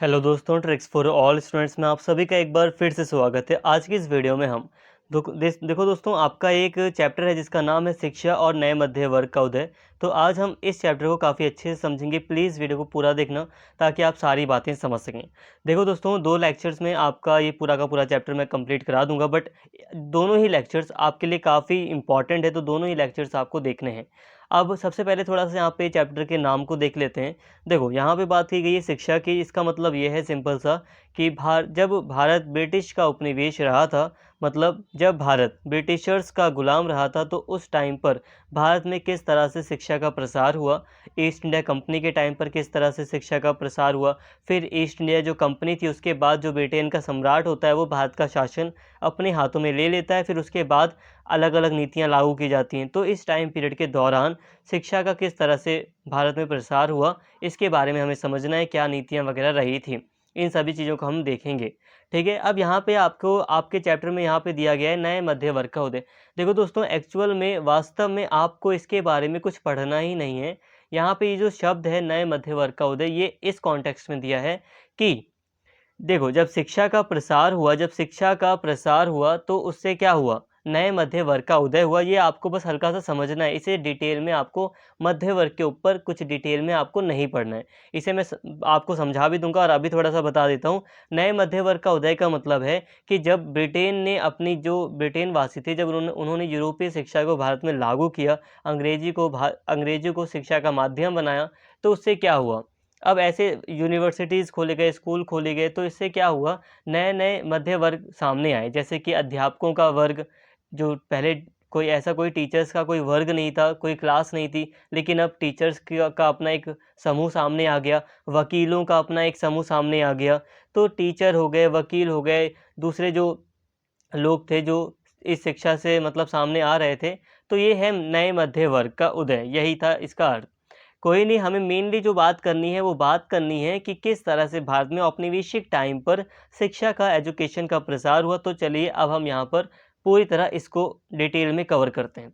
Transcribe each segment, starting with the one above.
Hello दोस्तों, tricks for all students में आप सभी का एक बार फिर से स्वागत है। आज की इस वीडियो में हम देखो दोस्तों, आपका एक चैप्टर है जिसका नाम है शिक्षा और नए मध्य वर्ग का उदय। तो आज हम इस चैप्टर को काफ़ी अच्छे से समझेंगे। प्लीज़ वीडियो को पूरा देखना ताकि आप सारी बातें समझ सकें। देखो दोस्तों, 2 लेक्चर्स में आपका ये पूरा का पूरा चैप्टर मैं कंप्लीट करा दूंगा, बट दोनों ही लेक्चर्स आपके लिए काफ़ी इंपॉर्टेंट है, तो दोनों ही लेक्चर्स आपको देखने हैं। अब सबसे पहले थोड़ा सा यहाँ पे चैप्टर के नाम को देख लेते हैं। देखो, यहाँ पे बात की गई है शिक्षा की। इसका मतलब ये है सिंपल सा कि जब भारत ब्रिटिश का उपनिवेश रहा था, मतलब जब भारत ब्रिटिशर्स का गुलाम रहा था, तो उस टाइम पर भारत में किस तरह से शिक्षा का प्रसार हुआ, ईस्ट इंडिया कंपनी के टाइम पर किस तरह से शिक्षा का प्रसार हुआ, फिर ईस्ट इंडिया जो कंपनी थी उसके बाद जो ब्रिटेन का सम्राट होता है वो भारत का शासन अपने हाथों में ले लेता है, फिर उसके बाद अलग अलग नीतियाँ लागू की जाती हैं। तो इस टाइम पीरियड के दौरान शिक्षा का किस तरह से भारत में प्रसार हुआ, इसके बारे में हमें समझना है, क्या नीतियाँ वगैरह रही थी। इन सभी चीज़ों को हम देखेंगे, ठीक है। अब यहाँ पे आपको आपके चैप्टर में यहाँ पे दिया गया है नए मध्य वर्ग का उदय। देखो दोस्तों, एक्चुअल में वास्तव में आपको इसके बारे में कुछ पढ़ना ही नहीं है। यहाँ पे ये जो शब्द है नए मध्य वर्ग का उदय, ये इस कॉन्टेक्स्ट में दिया है कि देखो, जब शिक्षा का प्रसार हुआ तो उससे क्या हुआ, नए मध्य वर्ग का उदय हुआ। ये आपको बस हल्का सा समझना है, इसे डिटेल में आपको मध्य वर्ग के ऊपर कुछ डिटेल में आपको नहीं पढ़ना है। इसे मैं आपको समझा भी दूंगा और अभी थोड़ा सा बता देता हूँ। नए मध्य वर्ग का उदय का मतलब है कि जब ब्रिटेन ने अपनी जो ब्रिटेन वासी थे, जब उन्होंने यूरोपीय शिक्षा को भारत में लागू किया, अंग्रेजी को शिक्षा का माध्यम बनाया, तो उससे क्या हुआ, अब ऐसे यूनिवर्सिटीज़ खोले गए, स्कूल खोले गए, तो इससे क्या हुआ, नए-नए मध्य वर्ग सामने आए। जैसे कि अध्यापकों का वर्ग, जो पहले कोई टीचर्स का कोई वर्ग नहीं था, कोई क्लास नहीं थी, लेकिन अब टीचर्स का अपना एक समूह सामने आ गया, वकीलों का अपना एक समूह सामने आ गया। तो टीचर हो गए, वकील हो गए, दूसरे जो लोग थे जो इस शिक्षा से मतलब सामने आ रहे थे, तो ये है नए मध्य वर्ग का उदय, यही था इसका अर्थ। कोई नहीं, हमें मेनली जो बात करनी है वो बात करनी है कि किस तरह से भारत में औपनिवेशिक टाइम पर शिक्षा का, एजुकेशन का प्रसार हुआ। तो चलिए अब हम यहाँ पर पूरी तरह इसको डिटेल में कवर करते हैं।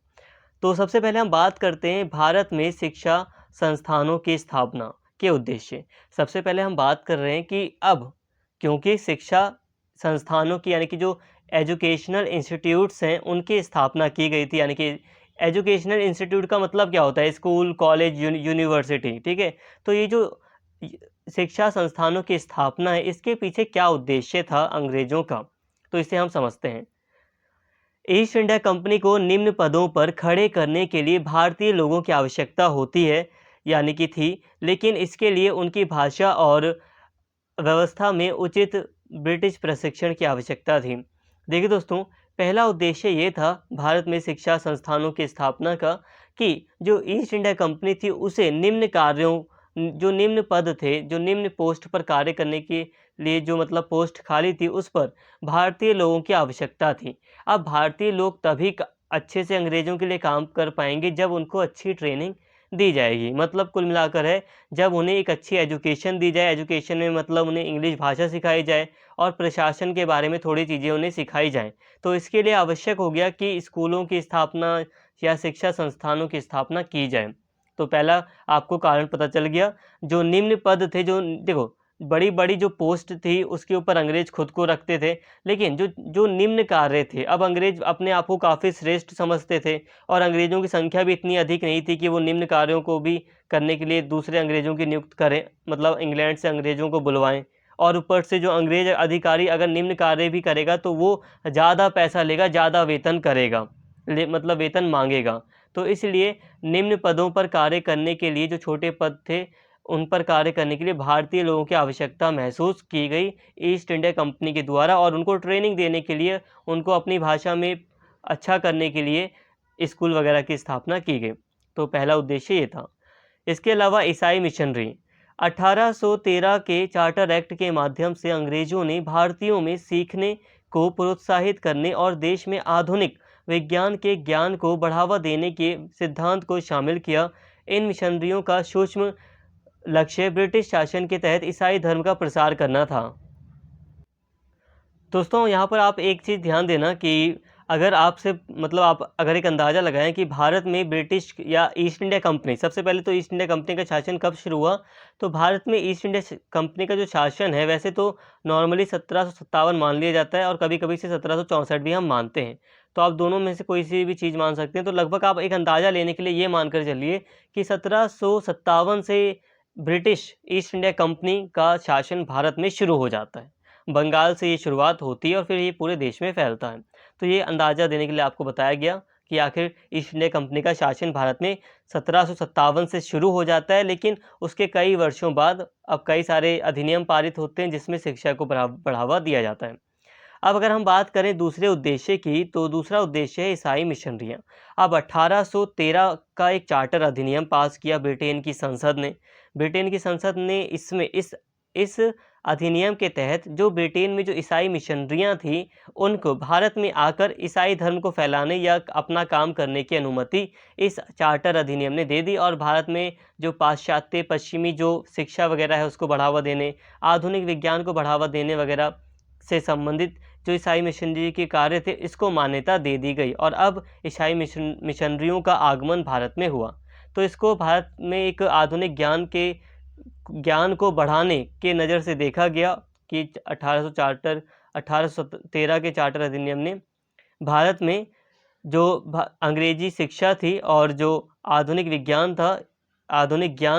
तो सबसे पहले हम बात करते हैं भारत में शिक्षा संस्थानों की स्थापना के उद्देश्य। सबसे पहले हम बात कर रहे हैं कि अब क्योंकि शिक्षा संस्थानों की, यानी कि जो एजुकेशनल इंस्टीट्यूट्स हैं, उनकी स्थापना की गई थी। यानी कि एजुकेशनल इंस्टीट्यूट का मतलब क्या होता है, स्कूल, कॉलेज, यूनिवर्सिटी, ठीक है। तो ये जो य- शिक्षा संस्थानों की स्थापना है, इसके पीछे क्या उद्देश्य था अंग्रेजों का, तो इसे हम समझते हैं। ईस्ट इंडिया कंपनी को निम्न पदों पर खड़े करने के लिए भारतीय लोगों की आवश्यकता होती है, यानी कि थी, लेकिन इसके लिए उनकी भाषा और व्यवस्था में उचित ब्रिटिश प्रशिक्षण की आवश्यकता थी। देखिए दोस्तों, पहला उद्देश्य ये था भारत में शिक्षा संस्थानों की स्थापना का कि जो ईस्ट इंडिया कंपनी थी उसे निम्न कार्यों, जो निम्न पद थे, जो निम्न पोस्ट पर कार्य करने के लिए जो मतलब पोस्ट खाली थी, उस पर भारतीय लोगों की आवश्यकता थी। अब भारतीय लोग तभी अच्छे से अंग्रेजों के लिए काम कर पाएंगे जब उनको अच्छी ट्रेनिंग दी जाएगी। मतलब कुल मिलाकर है, जब उन्हें एक अच्छी एजुकेशन दी जाए, एजुकेशन में मतलब उन्हें इंग्लिश भाषा सिखाई जाए और प्रशासन के बारे में थोड़ी चीज़ें उन्हें सिखाई जाएँ। तो इसके लिए आवश्यक हो गया कि स्कूलों की स्थापना या शिक्षा संस्थानों की स्थापना की जाए। तो पहला आपको कारण पता चल गया। जो निम्न पद थे, जो देखो, बड़ी-बड़ी जो पोस्ट थी उसके ऊपर अंग्रेज खुद को रखते थे, लेकिन जो जो निम्न कार्य थे, अब अंग्रेज अपने आप को काफ़ी श्रेष्ठ समझते थे और अंग्रेज़ों की संख्या भी इतनी अधिक नहीं थी कि वो निम्न कार्यों को भी करने के लिए दूसरे अंग्रेज़ों की नियुक्त करें, मतलब इंग्लैंड से अंग्रेज़ों को बुलवाएँ। और ऊपर से जो अंग्रेज़ अधिकारी अगर निम्न कार्य भी करेगा तो वो ज़्यादा पैसा लेगा, ज़्यादा वेतन करेगा, मतलब वेतन माँगेगा। तो इसलिए निम्न पदों पर कार्य करने के लिए, जो छोटे पद थे, उन पर कार्य करने के लिए भारतीय लोगों की आवश्यकता महसूस की गई ईस्ट इंडिया कंपनी के द्वारा, और उनको ट्रेनिंग देने के लिए, उनको अपनी भाषा में अच्छा करने के लिए स्कूल वगैरह की स्थापना की गई। तो पहला उद्देश्य ये था। इसके अलावा ईसाई मिशनरी, 1813 के चार्टर एक्ट के माध्यम से अंग्रेजों ने भारतीयों में सीखने को प्रोत्साहित करने और देश में आधुनिक विज्ञान के ज्ञान को बढ़ावा देने के सिद्धांत को शामिल किया। इन मिशनरियों का सूक्ष्म लक्ष्य ब्रिटिश शासन के तहत ईसाई धर्म का प्रसार करना था। दोस्तों, यहाँ पर आप एक चीज़ ध्यान देना कि अगर आपसे मतलब आप अगर एक अंदाज़ा लगाएं कि भारत में ब्रिटिश या ईस्ट इंडिया कंपनी, सबसे पहले तो ईस्ट इंडिया कंपनी का शासन कब शुरू हुआ, तो भारत में ईस्ट इंडिया कंपनी का जो शासन है वैसे तो नॉर्मली 1757 मान लिया जाता है और कभी कभी से 1764 भी हम मानते हैं। तो आप दोनों में से कोई सी भी चीज़ मान सकते हैं। तो लगभग आप एक अंदाज़ा लेने के लिए ये मानकर चलिए कि 1757 से ब्रिटिश ईस्ट इंडिया कंपनी का शासन भारत में शुरू हो जाता है। बंगाल से ये शुरुआत होती है और फिर ये पूरे देश में फैलता है। तो ये अंदाज़ा देने के लिए आपको बताया गया कि आखिर ईस्ट इंडिया कंपनी का शासन भारत में 1757 से शुरू हो जाता है, लेकिन उसके कई वर्षों बाद अब कई सारे अधिनियम पारित होते हैं जिसमें शिक्षा को बढ़ावा दिया जाता है। अब अगर हम बात करें दूसरे उद्देश्य की, तो दूसरा उद्देश्य है ईसाई मिशनरियाँ। अब 1813 का एक चार्टर अधिनियम पास किया ब्रिटेन की संसद ने। ब्रिटेन की संसद ने इसमें इस अधिनियम के तहत जो ब्रिटेन में जो ईसाई मिशनरियाँ थीं, उनको भारत में आकर ईसाई धर्म को फैलाने या अपना काम करने की अनुमति इस चार्टर अधिनियम ने दे दी। और भारत में जो पाश्चात्य पश्चिमी जो शिक्षा वगैरह है उसको बढ़ावा देने, आधुनिक विज्ञान को बढ़ावा देने वगैरह से संबंधित जो ईसाई मिशनरी के कार्य थे, इसको मान्यता दे दी गई और अब ईसाई मिशनरियों का आगमन भारत में हुआ। तो इसको भारत में एक आधुनिक ज्ञान को बढ़ाने के नज़र से देखा गया कि 1813 के चार्टर अधिनियम ने भारत में जो अंग्रेजी शिक्षा थी और जो आधुनिक ज्ञान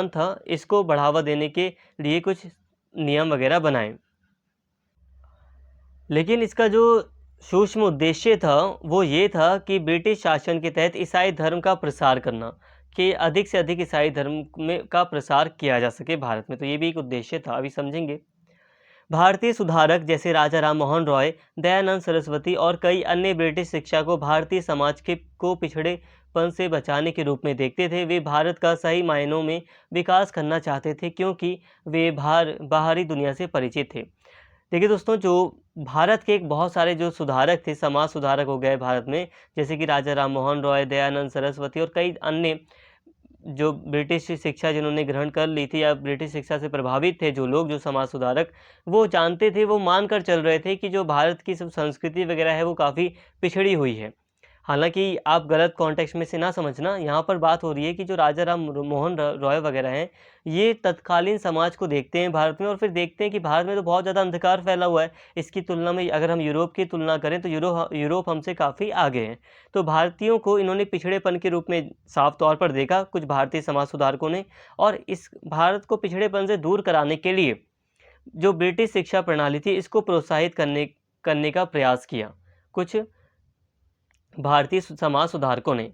था, इसको बढ़ावा देने के लिए कुछ नियम वगैरह बनाए। लेकिन इसका जो सूक्ष्म उद्देश्य था वो ये था कि ब्रिटिश शासन के तहत ईसाई धर्म का प्रसार करना, कि अधिक से अधिक ईसाई धर्म का प्रसार किया जा सके भारत में। तो ये भी एक उद्देश्य था, अभी समझेंगे। भारतीय सुधारक जैसे राजा राम मोहन रॉय, दयानंद सरस्वती और कई अन्य ब्रिटिश शिक्षा को भारतीय समाज को पिछड़ेपन से बचाने के रूप में देखते थे। वे भारत का सही मायनों में विकास करना चाहते थे क्योंकि वे बाहरी दुनिया से परिचित थे। देखिए दोस्तों, जो भारत के एक बहुत सारे जो सुधारक थे, समाज सुधारक हो गए भारत में, जैसे कि राजा राम मोहन रॉय, दयानंद सरस्वती और कई अन्य जो ब्रिटिश शिक्षा जिन्होंने ग्रहण कर ली थी या ब्रिटिश शिक्षा से प्रभावित थे जो लोग, जो समाज सुधारक, वो जानते थे, वो मान कर चल रहे थे कि जो भारत की सब संस्कृति वगैरह है वो काफ़ी पिछड़ी हुई है। हालांकि आप गलत कॉन्टेक्स्ट में से ना समझना, यहाँ पर बात हो रही है कि जो राजा राम मोहन रॉय वगैरह हैं, ये तत्कालीन समाज को देखते हैं भारत में और फिर देखते हैं कि भारत में तो बहुत ज़्यादा अंधकार फैला हुआ है। इसकी तुलना में अगर हम यूरोप की तुलना करें तो यूरोप हमसे काफ़ी आगे है। तो भारतीयों को इन्होंने पिछड़ेपन के रूप में साफ तौर पर देखा, कुछ भारतीय समाज सुधारकों ने, और इस भारत को पिछड़ेपन से दूर कराने के लिए जो ब्रिटिश शिक्षा प्रणाली थी इसको प्रोत्साहित करने का प्रयास किया कुछ भारतीय समाज सुधारकों ने।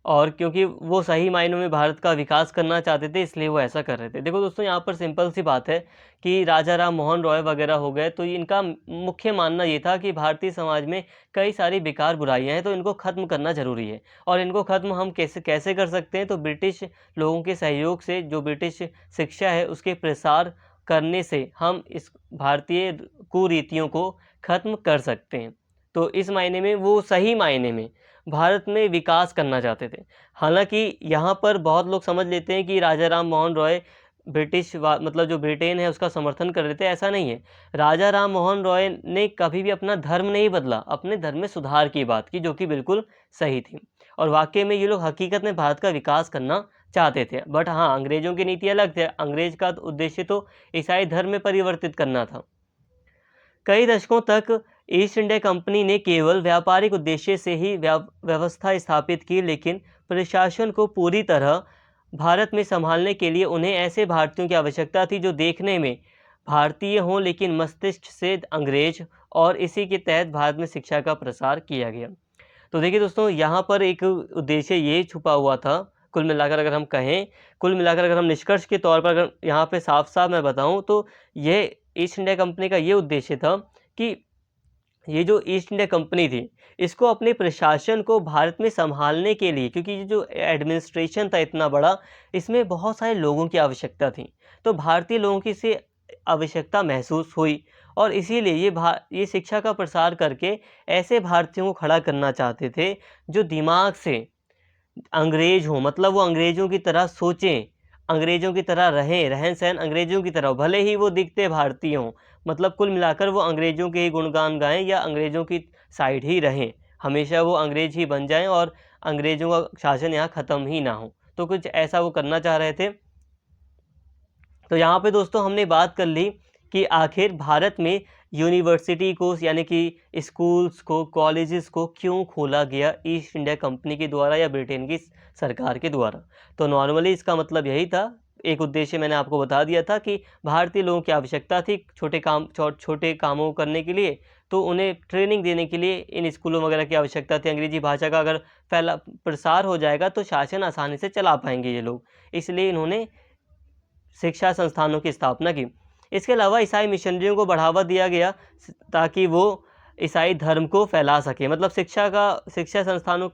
और क्योंकि वो सही मायनों में भारत का विकास करना चाहते थे, इसलिए वो ऐसा कर रहे थे। देखो दोस्तों, यहाँ पर सिंपल सी बात है कि राजा राम मोहन रॉय वगैरह हो गए, तो इनका मुख्य मानना ये था कि भारतीय समाज में कई सारी बेकार बुराइयां हैं, तो इनको ख़त्म करना ज़रूरी है। और इनको ख़त्म हम कैसे कर सकते हैं, तो ब्रिटिश लोगों के सहयोग से, जो ब्रिटिश शिक्षा है उसके प्रसार करने से हम इस भारतीय कुरीतियों को ख़त्म कर सकते हैं। तो इस मायने में वो सही मायने में भारत में विकास करना चाहते थे। हालांकि यहाँ पर बहुत लोग समझ लेते हैं कि राजा राम मोहन रॉय मतलब जो ब्रिटेन है उसका समर्थन कर रहे थे। ऐसा नहीं है। राजा राम मोहन रॉय ने कभी भी अपना धर्म नहीं बदला, अपने धर्म में सुधार की बात की, जो कि बिल्कुल सही थी। और वाकई में ये लोग हकीकत में भारत का विकास करना चाहते थे। बट हाँ, अंग्रेज़ों की नीति अलग थी। अंग्रेज का उद्देश्य तो ईसाई धर्म में परिवर्तित करना था। कई दशकों तक ईस्ट इंडिया कंपनी ने केवल व्यापारिक उद्देश्य से ही व्यवस्था स्थापित की, लेकिन प्रशासन को पूरी तरह भारत में संभालने के लिए उन्हें ऐसे भारतीयों की आवश्यकता थी जो देखने में भारतीय हों लेकिन मस्तिष्क से अंग्रेज, और इसी के तहत भारत में शिक्षा का प्रसार किया गया। तो देखिए दोस्तों, यहाँ पर एक उद्देश्य ये छुपा हुआ था। कुल मिलाकर अगर हम निष्कर्ष के तौर पर अगर यहाँ पे साफ साफ मैं बताऊँ, तो यह ईस्ट इंडिया कंपनी का ये उद्देश्य था कि ये जो ईस्ट इंडिया कंपनी थी, इसको अपने प्रशासन को भारत में संभालने के लिए, क्योंकि ये जो एडमिनिस्ट्रेशन था इतना बड़ा, इसमें बहुत सारे लोगों की आवश्यकता थी। तो भारतीय लोगों की से आवश्यकता महसूस हुई और इसीलिए ये शिक्षा का प्रसार करके ऐसे भारतीयों को खड़ा करना चाहते थे जो दिमाग से अंग्रेज हों, मतलब वो अंग्रेज़ों की तरह सोचें, अंग्रेज़ों की तरह रहें, रहन-सहन अंग्रेज़ों की तरह, भले ही वो दिखते भारतीय हों। मतलब कुल मिलाकर वो अंग्रेज़ों के ही गुणगान गाएँ या अंग्रेज़ों की साइड ही रहें। हमेशा वो अंग्रेज ही बन जाएं और अंग्रेज़ों का शासन यहाँ ख़त्म ही ना हो। तो कुछ ऐसा वो करना चाह रहे थे। तो यहाँ पे दोस्तों हमने बात कर ली कि आखिर भारत में यूनिवर्सिटी को यानी कि स्कूल्स को, कॉलेजेस को क्यों खोला गया ईस्ट इंडिया कंपनी के द्वारा या ब्रिटेन की सरकार के द्वारा। तो नॉर्मली इसका मतलब यही था, एक उद्देश्य मैंने आपको बता दिया था कि भारतीय लोगों की आवश्यकता थी छोटे कामों करने के लिए, तो उन्हें ट्रेनिंग देने के लिए इन स्कूलों वगैरह की आवश्यकता थी। अंग्रेजी भाषा का अगर प्रसार हो जाएगा तो शासन आसानी से चला पाएंगे ये लोग, इसलिए इन्होंने शिक्षा संस्थानों की स्थापना की। इसके अलावा ईसाई मिशनरियों को बढ़ावा दिया गया ताकि वो ईसाई धर्म को फैला सके। मतलब शिक्षा संस्थानों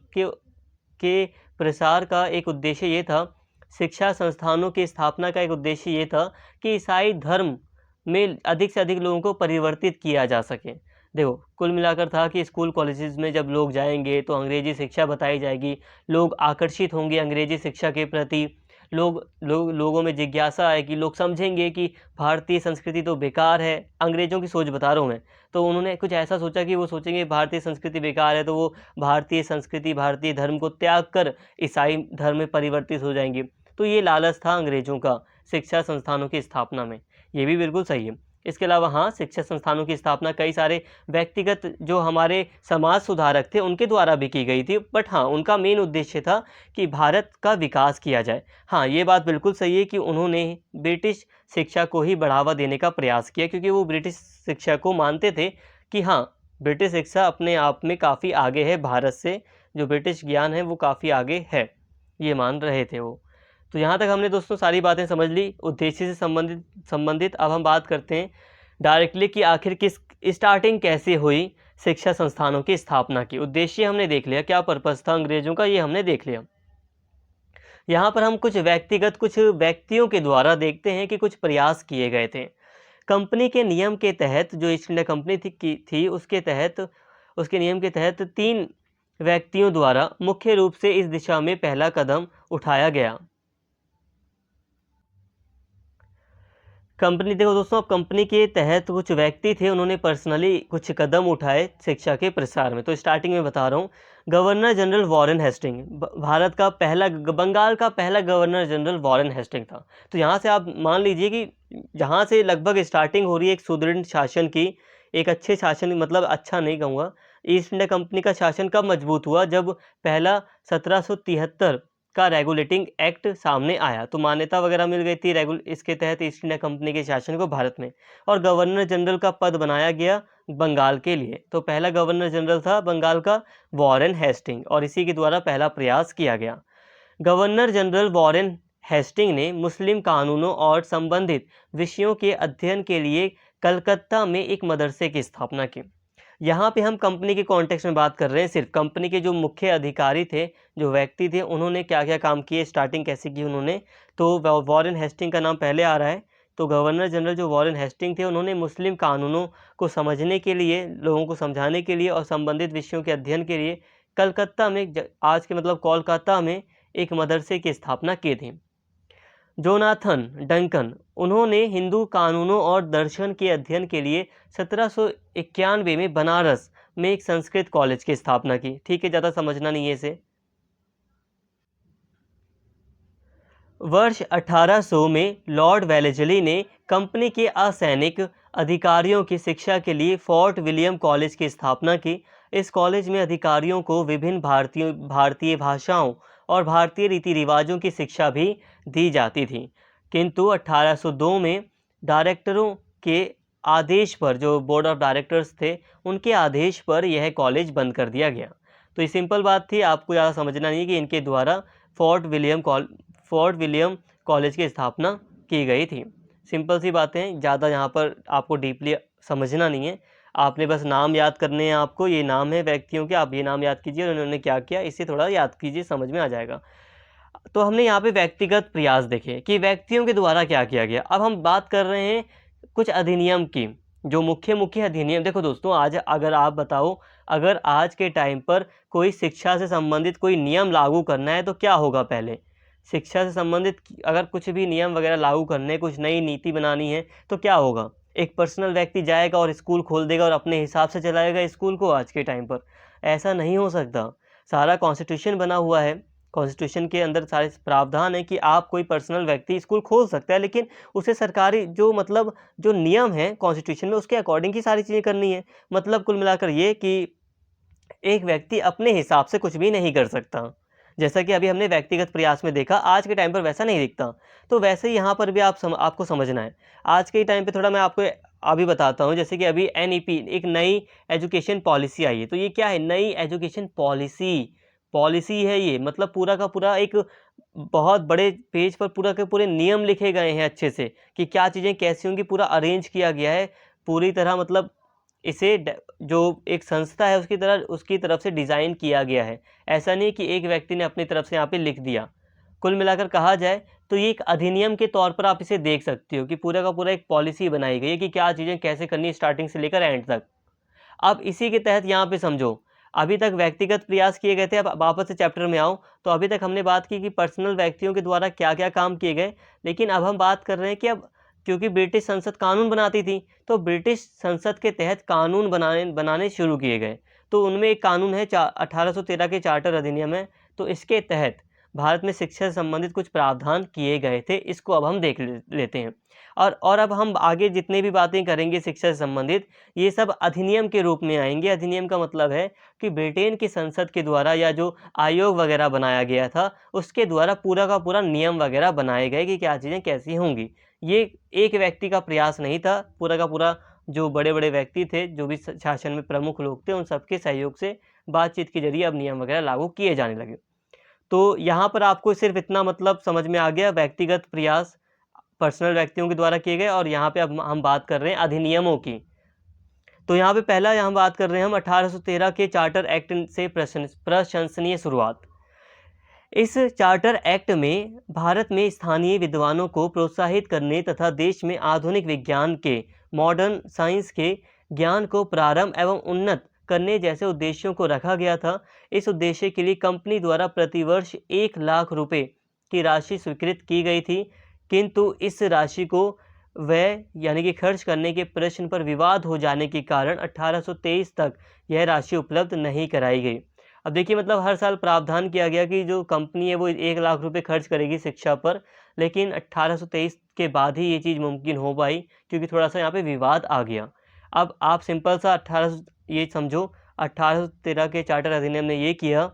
के प्रसार का एक उद्देश्य ये था, शिक्षा संस्थानों की स्थापना का एक उद्देश्य ये था कि ईसाई धर्म में अधिक से अधिक लोगों को परिवर्तित किया जा सके। देखो, कुल मिलाकर था कि स्कूल कॉलेजेस में जब लोग जाएंगे तो अंग्रेजी शिक्षा बताई जाएगी, लोग आकर्षित होंगे अंग्रेजी शिक्षा के प्रति, लोगों में जिज्ञासा आएगी, लोग समझेंगे कि भारतीय संस्कृति तो बेकार है। अंग्रेज़ों की सोच बता रहा हूँ मैं। तो उन्होंने कुछ ऐसा सोचा कि वो सोचेंगे भारतीय संस्कृति बेकार है, तो वो भारतीय संस्कृति, भारतीय धर्म को त्याग कर ईसाई धर्म में परिवर्तित हो जाएंगे। तो ये लालच था अंग्रेज़ों का शिक्षा संस्थानों की स्थापना में। ये भी बिल्कुल सही है। इसके अलावा हाँ, शिक्षा संस्थानों की स्थापना कई सारे व्यक्तिगत जो हमारे समाज सुधारक थे उनके द्वारा भी की गई थी, बट हाँ, उनका मेन उद्देश्य था कि भारत का विकास किया जाए। हाँ, ये बात बिल्कुल सही है कि उन्होंने ब्रिटिश शिक्षा को ही बढ़ावा देने का प्रयास किया, क्योंकि वो ब्रिटिश शिक्षा को मानते थे कि हाँ, ब्रिटिश शिक्षा अपने आप में काफ़ी आगे है, भारत से जो ब्रिटिश ज्ञान है वो काफ़ी आगे है, ये मान रहे थे वो। तो यहाँ तक हमने दोस्तों सारी बातें समझ ली उद्देश्य से संबंधित। अब हम बात करते हैं डायरेक्टली कि आखिर किस स्टार्टिंग कैसे हुई शिक्षा संस्थानों की स्थापना की। उद्देश्य हमने देख लिया, क्या पर्पस था अंग्रेजों का, ये हमने देख लिया। यहाँ पर हम कुछ व्यक्तियों के द्वारा देखते हैं कि कुछ प्रयास किए गए थे। कंपनी के नियम के तहत, जो ईस्ट इंडिया कंपनी थी उसके नियम के तहत 3 व्यक्तियों द्वारा मुख्य रूप से इस दिशा में पहला कदम उठाया गया। कंपनी, देखो दोस्तों, अब कंपनी के तहत कुछ व्यक्ति थे, उन्होंने पर्सनली कुछ कदम उठाए शिक्षा के प्रसार में। तो स्टार्टिंग में बता रहा हूँ, governor general Warren Hasting, Bengal का पहला गवर्नर जनरल वॉरेन हेस्टिंग था। तो यहाँ से आप मान लीजिए कि जहाँ से लगभग स्टार्टिंग हो रही है एक सुदृढ़ शासन की, एक अच्छे शासन, मतलब अच्छा नहीं कहूँगा, ईस्ट इंडिया कंपनी का शासन कब मजबूत हुआ, जब पहला 1773 का रेगुलेटिंग एक्ट सामने आया, तो मान्यता वगैरह मिल गई थी इसके तहत ईस्ट इंडिया कंपनी के शासन को भारत में, और गवर्नर जनरल का पद बनाया गया बंगाल के लिए। तो पहला गवर्नर जनरल था बंगाल का वॉरेन हेस्टिंग, और इसी के द्वारा पहला प्रयास किया गया। गवर्नर जनरल वॉरेन हेस्टिंग ने मुस्लिम कानूनों और संबंधित विषयों के अध्ययन के लिए कलकत्ता में एक मदरसे की स्थापना की। यहाँ पे हम कंपनी के कॉन्टेक्स्ट में बात कर रहे हैं, सिर्फ कंपनी के जो मुख्य अधिकारी थे, जो व्यक्ति थे, उन्होंने क्या क्या काम किए, स्टार्टिंग कैसे की उन्होंने। तो वॉरेन हेस्टिंग का नाम पहले आ रहा है। तो गवर्नर जनरल जो वॉरेन हेस्टिंग थे, उन्होंने मुस्लिम कानूनों को समझने के लिए, लोगों को समझाने के लिए और संबंधित विषयों के अध्ययन के लिए कलकत्ता में, आज के मतलब कोलकाता में, एक मदरसे की स्थापना की थी। जोनाथन डंकन, उन्होंने हिंदू कानूनों और दर्शन के अध्ययन के लिए 1791 में बनारस में एक संस्कृत कॉलेज की स्थापना की। ठीक है, ज़्यादा समझना नहीं है इसे। वर्ष 1800 में लॉर्ड वेलेस्ली ने कंपनी के असैनिक अधिकारियों की शिक्षा के लिए फोर्ट विलियम कॉलेज की स्थापना की। इस कॉलेज में अधिकारियों को विभिन्न भारतीय भाषाओं और भारतीय रीति रिवाजों की शिक्षा भी दी जाती थी, किंतु 1802 में डायरेक्टरों के आदेश पर, जो बोर्ड ऑफ डायरेक्टर्स थे, उनके आदेश पर यह कॉलेज बंद कर दिया गया। तो ये सिंपल बात थी, आपको ज़्यादा समझना नहीं कि इनके द्वारा फोर्ट विलियम कॉलेज की स्थापना की गई थी। सिंपल सी बातें हैं, ज़्यादा यहाँ पर आपको डीपली समझना नहीं है। आपने बस नाम याद करने हैं आपको, ये नाम है व्यक्तियों के, आप ये नाम याद कीजिए और उन्होंने क्या किया, इसे थोड़ा याद कीजिए, समझ में आ जाएगा। तो हमने यहाँ पे व्यक्तिगत प्रयास देखे कि व्यक्तियों के द्वारा क्या किया गया। अब हम बात कर रहे हैं कुछ अधिनियम की, जो मुख्य अधिनियम। देखो दोस्तों, आज अगर आप बताओ, अगर आज के टाइम पर कोई शिक्षा से संबंधित कोई नियम लागू करना है तो क्या होगा, पहले शिक्षा से संबंधित अगर कुछ भी नियम वगैरह लागू करने, कुछ नई नीति बनानी है तो क्या होगा, एक पर्सनल व्यक्ति जाएगा और स्कूल खोल देगा और अपने हिसाब से चलाएगा स्कूल को आज के टाइम पर। ऐसा नहीं हो सकता। सारा कॉन्स्टिट्यूशन बना हुआ है, कॉन्स्टिट्यूशन के अंदर सारे प्रावधान है कि आप कोई पर्सनल व्यक्ति स्कूल खोल सकता है, लेकिन उसे सरकारी जो मतलब जो नियम है कॉन्स्टिट्यूशन में उसके अकॉर्डिंग ही सारी चीज़ें करनी है। मतलब कुल मिलाकर ये कि एक व्यक्ति अपने हिसाब से कुछ भी नहीं कर सकता। जैसा कि अभी हमने व्यक्तिगत प्रयास में देखा, आज के टाइम पर वैसा नहीं दिखता। तो वैसे ही यहाँ पर भी आपको समझना है। आज के टाइम पे थोड़ा मैं आपको अभी बताता हूँ, जैसे कि अभी एनईपी एक नई एजुकेशन पॉलिसी आई है। तो ये क्या है? नई एजुकेशन पॉलिसी है ये। मतलब पूरा का पूरा एक बहुत बड़े पेज पर पूरा के पूरे नियम लिखे गए हैं अच्छे से कि क्या चीज़ें कैसी होंगी, पूरा अरेंज किया गया है पूरी तरह। मतलब इसे जो एक संस्था है उसकी तरफ से डिज़ाइन किया गया है। ऐसा नहीं कि एक व्यक्ति ने अपनी तरफ से यहाँ पे लिख दिया। कुल मिलाकर कहा जाए तो ये एक अधिनियम के तौर पर आप इसे देख सकते हो कि पूरा का पूरा एक पॉलिसी बनाई गई है कि क्या चीज़ें कैसे करनी है स्टार्टिंग से लेकर एंड तक। अब इसी के तहत यहाँ पे समझो, अभी तक व्यक्तिगत प्रयास किए गए थे। अब वापस से चैप्टर में आओ तो अभी तक हमने बात की कि पर्सनल व्यक्तियों के द्वारा क्या क्या काम किए गए, लेकिन अब हम बात कर रहे हैं कि अब क्योंकि ब्रिटिश संसद कानून बनाती थी, तो ब्रिटिश संसद के तहत कानून बनाने शुरू किए गए। तो उनमें एक कानून है 1813 के चार्टर अधिनियम है। तो इसके तहत भारत में शिक्षा से संबंधित कुछ प्रावधान किए गए थे। इसको अब हम देख लेते हैं। और अब हम आगे जितनी भी बातें करेंगे शिक्षा से संबंधित, ये सब अधिनियम के रूप में आएंगे। अधिनियम का मतलब है कि ब्रिटेन की संसद के द्वारा या जो आयोग वगैरह बनाया गया था उसके द्वारा पूरा का पूरा नियम वगैरह बनाए गए कि क्या चीज़ें कैसी होंगी। ये एक व्यक्ति का प्रयास नहीं था, पूरा का पूरा जो बड़े बड़े व्यक्ति थे, जो भी शासन में प्रमुख लोग थे, उन सबके सहयोग से बातचीत के जरिए अब नियम वगैरह लागू किए जाने लगे। तो यहाँ पर आपको सिर्फ इतना मतलब समझ में आ गया, व्यक्तिगत प्रयास पर्सनल व्यक्तियों के द्वारा किए गए, और यहाँ पे अब हम बात कर रहे हैं अधिनियमों की। तो यहाँ पे पहला हम बात कर रहे हैं हम 1813 के चार्टर एक्ट से प्रशंसनीय शुरुआत। इस चार्टर एक्ट में भारत में स्थानीय विद्वानों को प्रोत्साहित करने तथा देश में आधुनिक विज्ञान के मॉडर्न साइंस के ज्ञान को प्रारंभ एवं उन्नत करने जैसे उद्देश्यों को रखा गया था। इस उद्देश्य के लिए कंपनी द्वारा प्रतिवर्ष 1 लाख रुपए की राशि स्वीकृत की गई थी, किंतु इस राशि को व्यय यानी कि खर्च करने के प्रश्न पर विवाद हो जाने के कारण 1823 तक यह राशि उपलब्ध नहीं कराई गई। अब देखिए, मतलब हर साल प्रावधान किया गया कि जो कंपनी है वो 1 लाख रुपए खर्च करेगी शिक्षा पर, लेकिन 1823 के बाद ही ये चीज़ मुमकिन हो पाई क्योंकि थोड़ा सा यहाँ पे विवाद आ गया। अब आप सिंपल सा ये समझो, 1813 के चार्टर अधिनियम ने ये किया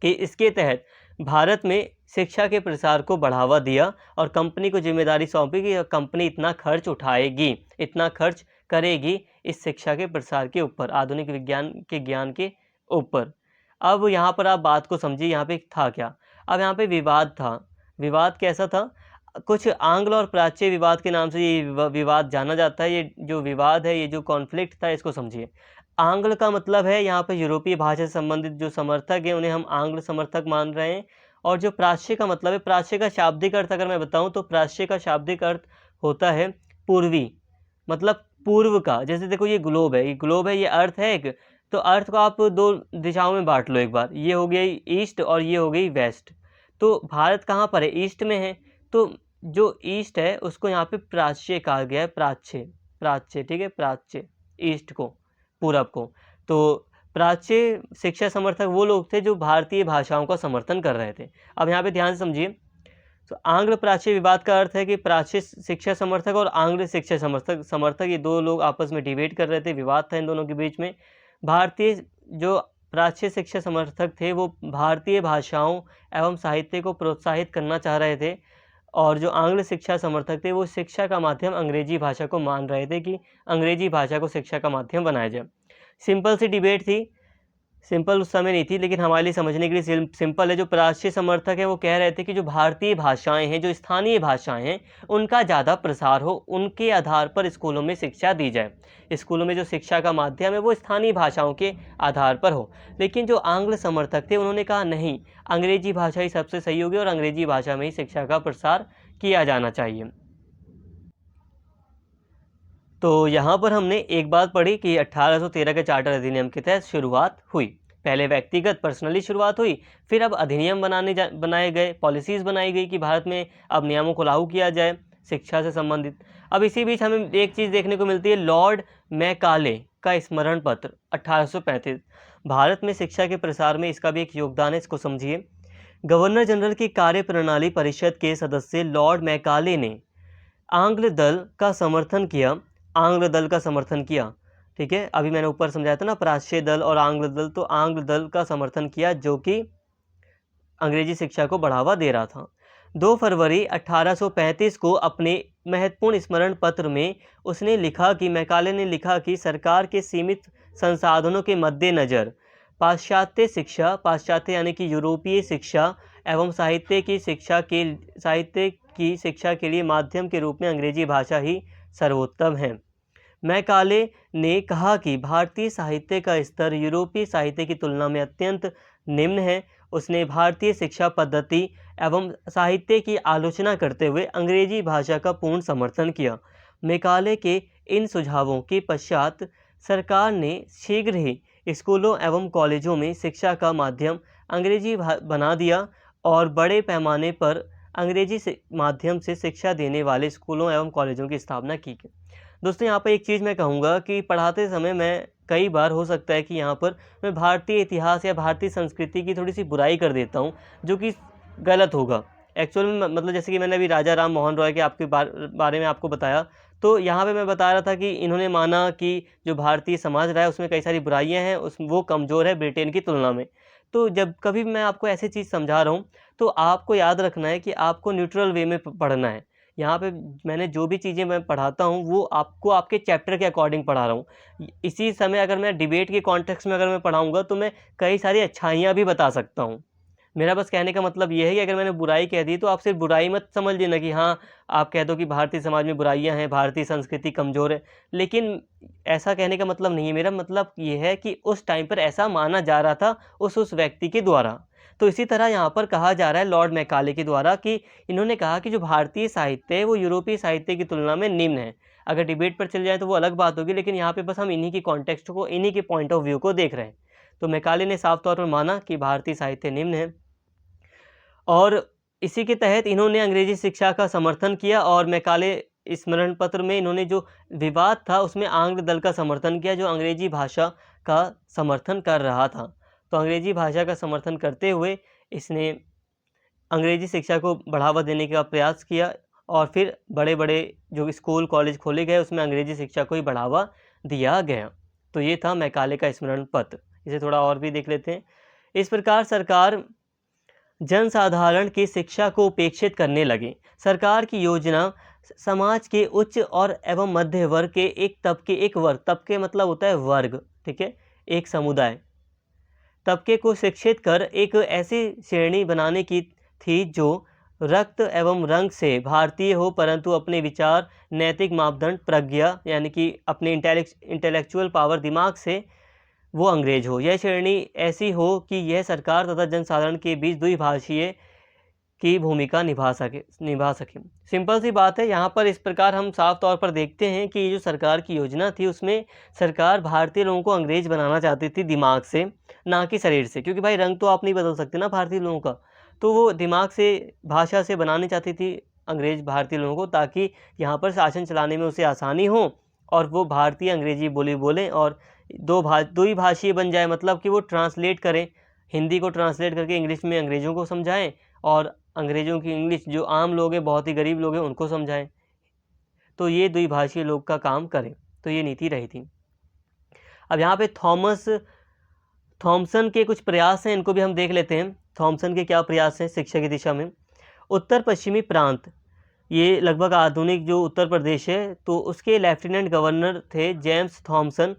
कि इसके तहत भारत में शिक्षा के प्रसार को बढ़ावा दिया और कंपनी को जिम्मेदारी सौंपी कि कंपनी इतना खर्च उठाएगी, इतना खर्च करेगी इस शिक्षा के प्रसार के ऊपर, आधुनिक विज्ञान के ज्ञान के ऊपर। अब यहाँ पर आप बात को समझिए, यहाँ पे था क्या? अब यहाँ पे विवाद था। विवाद कैसा था? कुछ आंग्ल और प्राच्य विवाद के नाम से ये विवाद जाना जाता है। ये जो विवाद है, ये जो कॉन्फ्लिक्ट था, इसको समझिए। आंग्ल का मतलब है यहाँ पे यूरोपीय भाषा से संबंधित जो समर्थक हैं उन्हें हम आंग्ल समर्थक मान रहे हैं। और जो प्राच्य का मतलब है, प्राच्य का शाब्दिक अर्थ अगर मैं बताऊं तो प्राच्य का शाब्दिक अर्थ होता है पूर्वी, मतलब पूर्व का। जैसे देखो ये ग्लोब है, ये अर्थ है एक, तो अर्थ को आप दो दिशाओं में बांट लो एक बार, ये हो गई ईस्ट और ये हो गई वेस्ट। तो भारत कहाँ पर है? ईस्ट में है। तो जो ईस्ट है उसको यहाँ पे प्राच्य कहा गया है, प्राच्य, ठीक है, प्राच्य ईस्ट को, पूरब को। तो प्राच्य शिक्षा समर्थक वो लोग थे जो भारतीय भाषाओं का समर्थन कर रहे थे। अब यहाँ पे ध्यान से समझिए, तो आंग्ल प्राच्य विवाद का अर्थ है कि प्राच्य शिक्षा समर्थक और आंग्ल शिक्षा समर्थक ये दो लोग आपस में डिबेट कर रहे थे, विवाद था इन दोनों के बीच में। भारतीय जो प्राच्य शिक्षा समर्थक थे वो भारतीय भाषाओं एवं साहित्य को प्रोत्साहित करना चाह रहे थे, और जो आंग्ल शिक्षा समर्थक थे वो शिक्षा का माध्यम अंग्रेजी भाषा को मान रहे थे कि अंग्रेजी भाषा को शिक्षा का माध्यम बनाया जाए। सिंपल सी डिबेट थी, सिंपल उस समय नहीं थी, लेकिन हमारे लिए समझने के लिए सिंपल है। जो प्राच्य समर्थक हैं वो कह रहे थे कि जो भारतीय भाषाएं हैं, जो स्थानीय भाषाएं हैं, उनका ज़्यादा प्रसार हो, उनके आधार पर स्कूलों में शिक्षा दी जाए। स्कूलों में जो शिक्षा का माध्यम है वो स्थानीय भाषाओं के आधार पर हो। लेकिन जो आंग्ल समर्थक थे उन्होंने कहा नहीं, अंग्रेजी भाषा ही सबसे सही होगी और अंग्रेजी भाषा में ही शिक्षा का प्रसार किया जाना चाहिए। तो यहाँ पर हमने एक बात पढ़ी कि 1813 के चार्टर अधिनियम के तहत शुरुआत हुई। पहले व्यक्तिगत पर्सनली शुरुआत हुई, फिर अब अधिनियम बनाए गए, पॉलिसीज़ बनाई गई कि भारत में अब नियमों को लागू किया जाए शिक्षा से संबंधित। अब इसी बीच हमें एक चीज़ देखने को मिलती है, लॉर्ड मैकाले, का स्मरण पत्र 1835। भारत में शिक्षा के प्रसार में इसका भी एक योगदान है, इसको समझिए। गवर्नर जनरल की कार्यप्रणाली परिषद के सदस्य लॉर्ड मैकाले ने आंग्ल दल का समर्थन किया। आंग्ल दल का समर्थन किया, ठीक है। अभी मैंने ऊपर समझाया था ना, प्राच्य दल और आंग्ल दल, तो आंग्ल दल का समर्थन किया जो कि अंग्रेजी शिक्षा को बढ़ावा दे रहा था। 2 फरवरी 1835 को अपने महत्वपूर्ण स्मरण पत्र में उसने लिखा कि मैकाले ने लिखा कि सरकार के सीमित संसाधनों के मद्देनज़र पाश्चात्य यानी कि यूरोपीय शिक्षा एवं साहित्य की शिक्षा के लिए माध्यम के रूप में अंग्रेजी भाषा ही सर्वोत्तम है। मैकाले ने कहा कि भारतीय साहित्य का स्तर यूरोपीय साहित्य की तुलना में अत्यंत निम्न है। उसने भारतीय शिक्षा पद्धति एवं साहित्य की आलोचना करते हुए अंग्रेजी भाषा का पूर्ण समर्थन किया। मैकाले के इन सुझावों के पश्चात सरकार ने शीघ्र ही स्कूलों एवं कॉलेजों में शिक्षा का माध्यम अंग्रेजी बना दिया और बड़े पैमाने पर अंग्रेजी माध्यम से शिक्षा देने वाले स्कूलों एवं कॉलेजों की स्थापना की गई। दोस्तों, यहाँ पर एक चीज़ मैं कहूँगा कि पढ़ाते समय मैं कई बार हो सकता है कि यहाँ पर मैं भारतीय इतिहास या भारतीय संस्कृति की थोड़ी सी बुराई कर देता हूँ, जो कि गलत होगा। एक्चुअल में मतलब जैसे कि मैंने अभी राजा राम मोहन रॉय के आपके बारे में आपको बताया, तो यहाँ पे मैं बता रहा था कि इन्होंने माना कि जो भारतीय समाज रहा है उसमें कई सारी बुराइयाँ हैं, वो कमज़ोर है ब्रिटेन की तुलना में। तो जब कभी मैं आपको ऐसी चीज़ समझा रहा हूँ, तो आपको याद रखना है कि आपको न्यूट्रल वे में पढ़ना है। यहाँ पे मैंने जो भी चीज़ें मैं पढ़ाता हूँ वो आपको आपके चैप्टर के अकॉर्डिंग पढ़ा रहा हूँ। इसी समय अगर मैं डिबेट के कॉन्टेक्स्ट में अगर मैं पढ़ाऊँगा तो मैं कई सारी अच्छाइयाँ भी बता सकता हूँ। मेरा बस कहने का मतलब ये है कि अगर मैंने बुराई कह दी तो आप सिर्फ बुराई मत समझ लेना कि हाँ, आप कह दो कि भारतीय समाज में बुराइयाँ हैं, भारतीय संस्कृति कमज़ोर है। लेकिन ऐसा कहने का मतलब नहीं है। मेरा मतलब ये है कि उस टाइम पर ऐसा माना जा रहा था उस व्यक्ति के द्वारा। तो इसी तरह यहाँ पर कहा जा रहा है लॉर्ड मैकाले के द्वारा कि इन्होंने कहा कि जो भारतीय साहित्य है वो यूरोपीय साहित्य की तुलना में निम्न है। अगर डिबेट पर चल जाए तो वो अलग बात होगी, लेकिन यहाँ पे बस हम इन्हीं की कॉन्टेक्स्ट को, इन्हीं के पॉइंट ऑफ व्यू को देख रहे हैं। तो मैकाले ने साफ तौर पर माना कि भारतीय साहित्य निम्न है और इसी के तहत इन्होंने अंग्रेजी शिक्षा का समर्थन किया और मैकाले स्मरण पत्र में इन्होंने जो विवाद था उसमें आंग्ल दल का समर्थन किया जो अंग्रेजी भाषा का समर्थन कर रहा था। तो अंग्रेजी भाषा का समर्थन करते हुए इसने अंग्रेजी शिक्षा को बढ़ावा देने का प्रयास किया और फिर बड़े बड़े जो स्कूल कॉलेज खोले गए उसमें अंग्रेजी शिक्षा को ही बढ़ावा दिया गया। तो ये था मैकाले का स्मरण पत्र। इसे थोड़ा और भी देख लेते हैं। इस प्रकार सरकार जनसाधारण की शिक्षा को उपेक्षित करने लगे। सरकार की योजना समाज के उच्च और एवं मध्य वर्ग के एक वर्ग, तबके मतलब होता है वर्ग, ठीक है, एक समुदाय, तबके को शिक्षित कर एक ऐसी श्रेणी बनाने की थी जो रक्त एवं रंग से भारतीय हो परंतु अपने विचार, नैतिक मापदंड, प्रज्ञा यानी कि अपने इंटेलेक्चुअल पावर, दिमाग से वो अंग्रेज हो। यह श्रेणी ऐसी हो कि यह सरकार तथा जनसाधारण के बीच द्विभाषीय की भूमिका निभा सके। सिंपल सी बात है। यहाँ पर इस प्रकार हम साफ तौर पर देखते हैं कि जो सरकार की योजना थी उसमें सरकार भारतीय लोगों को अंग्रेज बनाना चाहती थी दिमाग से, ना कि शरीर से, क्योंकि भाई रंग तो आप नहीं बदल सकते ना भारतीय लोगों का। तो वो दिमाग से, भाषा से बनानी चाहती थी अंग्रेज भारतीय लोगों को, ताकि यहाँ पर शासन चलाने में उसे आसानी हो और वो भारतीय अंग्रेजी बोली बोलें और द्विभाषीय बन जाए, मतलब कि वो ट्रांसलेट करें, हिंदी को ट्रांसलेट करके इंग्लिश में अंग्रेज़ों को समझाएं और अंग्रेज़ों की इंग्लिश जो आम लोग हैं, बहुत ही गरीब लोग हैं, उनको समझाएं। तो ये द्विभाषीय लोग का काम करें। तो ये नीति रही थी। अब यहाँ पे थॉमसन के कुछ प्रयास हैं, इनको भी हम देख लेते हैं। थॉमसन के क्या प्रयास हैं शिक्षा की दिशा में। उत्तर पश्चिमी प्रांत, ये लगभग आधुनिक जो उत्तर प्रदेश है, तो उसके लेफ्टिनेंट गवर्नर थे जेम्स थॉमसन।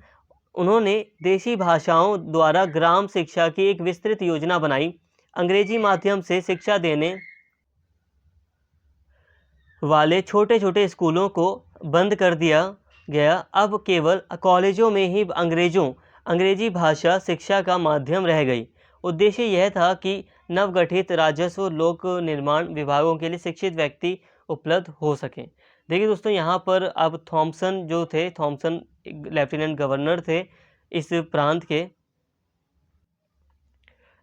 उन्होंने देशी भाषाओं द्वारा ग्राम शिक्षा की एक विस्तृत योजना बनाई। अंग्रेजी माध्यम से शिक्षा देने वाले छोटे छोटे स्कूलों को बंद कर दिया गया। अब केवल कॉलेजों में ही अंग्रेजी भाषा शिक्षा का माध्यम रह गई। उद्देश्य यह था कि नवगठित राजस्व लोक निर्माण विभागों के लिए शिक्षित व्यक्ति उपलब्ध हो सकें। देखिए दोस्तों, यहाँ पर अब थॉमसन जो थे, थॉमसन लेफ्टिनेंट गवर्नर थे इस प्रांत के।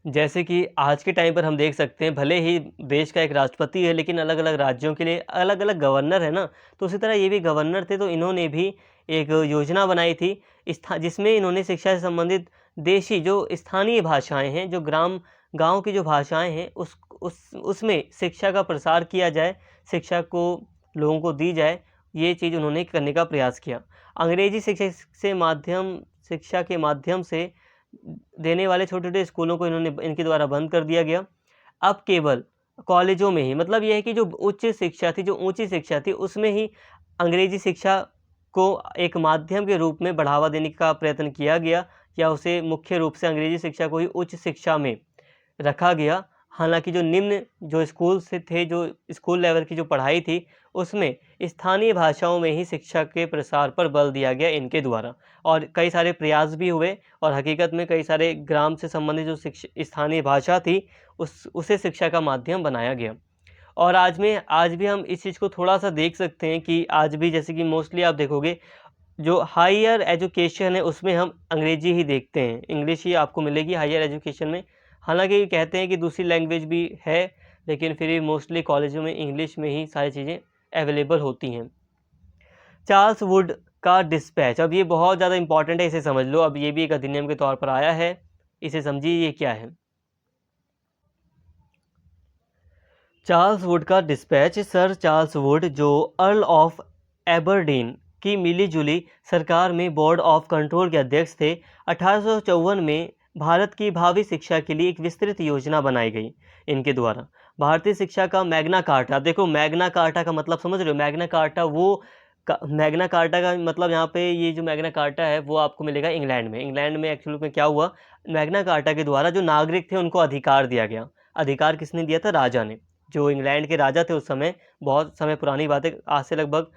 जैसे कि आज के टाइम पर हम देख सकते हैं, भले ही देश का एक राष्ट्रपति है लेकिन अलग-अलग राज्यों के लिए अलग-अलग गवर्नर है ना, तो उसी तरह ये भी गवर्नर थे, तो इन्होंने भी एक योजना बनाई थी जिसमें इन्होंने शिक्षा से संबंधित देशी जो स्थानीय भाषाएँ हैं, जो गाँव की जो भाषाएँ हैं उसमें शिक्षा का प्रसार किया जाए, शिक्षा को लोगों को दी जाए, ये चीज़ उन्होंने करने का प्रयास किया। अंग्रेजी शिक्षा के माध्यम से देने वाले छोटे-छोटे स्कूलों को इनके द्वारा बंद कर दिया गया। अब केवल कॉलेजों में ही, मतलब ये है कि जो ऊँची शिक्षा थी उसमें ही अंग्रेजी शिक्षा को एक माध्यम के रूप में बढ़ावा देने का प्रयत्न किया गया, या उसे मुख्य रूप से अंग्रेजी शिक्षा को ही उच्च शिक्षा में रखा गया। हालाँकि जो स्कूल से थे, जो स्कूल लेवल की जो पढ़ाई थी, उसमें स्थानीय भाषाओं में ही शिक्षा के प्रसार पर बल दिया गया इनके द्वारा, और कई सारे प्रयास भी हुए, और हकीकत में कई सारे ग्राम से संबंधित जो स्थानीय भाषा थी, उसे शिक्षा का माध्यम बनाया गया। और आज भी हम इस चीज़ को थोड़ा-सा देख सकते हैं कि आज भी, जैसे कि मोस्टली आप देखोगे, जो हायर एजुकेशन है उसमें हम अंग्रेजी ही देखते हैं, इंग्लिश ही आपको मिलेगी हायर एजुकेशन में। हालाँकि ये कहते हैं कि दूसरी लैंग्वेज भी है, लेकिन फिर भी मोस्टली कॉलेजों में इंग्लिश में ही सारी चीज़ें अवेलेबल होती हैं। चार्ल्स वुड का डिस्पैच, अब ये बहुत ज़्यादा इंपॉर्टेंट है, इसे समझ लो। अब ये भी एक अधिनियम के तौर पर आया है, इसे समझिए ये क्या है। चार्ल्स वुड का डिस्पैच, सर चार्ल्स वुड जो अर्ल ऑफ एबरडीन की मिली-जुली सरकार में बोर्ड ऑफ कंट्रोल के अध्यक्ष थे, 1854 में भारत की भावी शिक्षा के लिए एक विस्तृत योजना बनाई गई इनके द्वारा। भारतीय शिक्षा का मैग्ना कार्टा, देखो मैग्ना कार्टा का मतलब समझ रहे हो? मैग्ना कार्टा का मतलब, यहाँ पे ये जो मैग्ना कार्टा है वो आपको मिलेगा इंग्लैंड में। इंग्लैंड में एक्चुअली में क्या हुआ, मैग्ना कार्टा के द्वारा जो नागरिक थे उनको अधिकार दिया गया। अधिकार किसने दिया था? राजा ने। जो इंग्लैंड के राजा थे उस समय, बहुत समय पुरानी बात है, आज से लगभग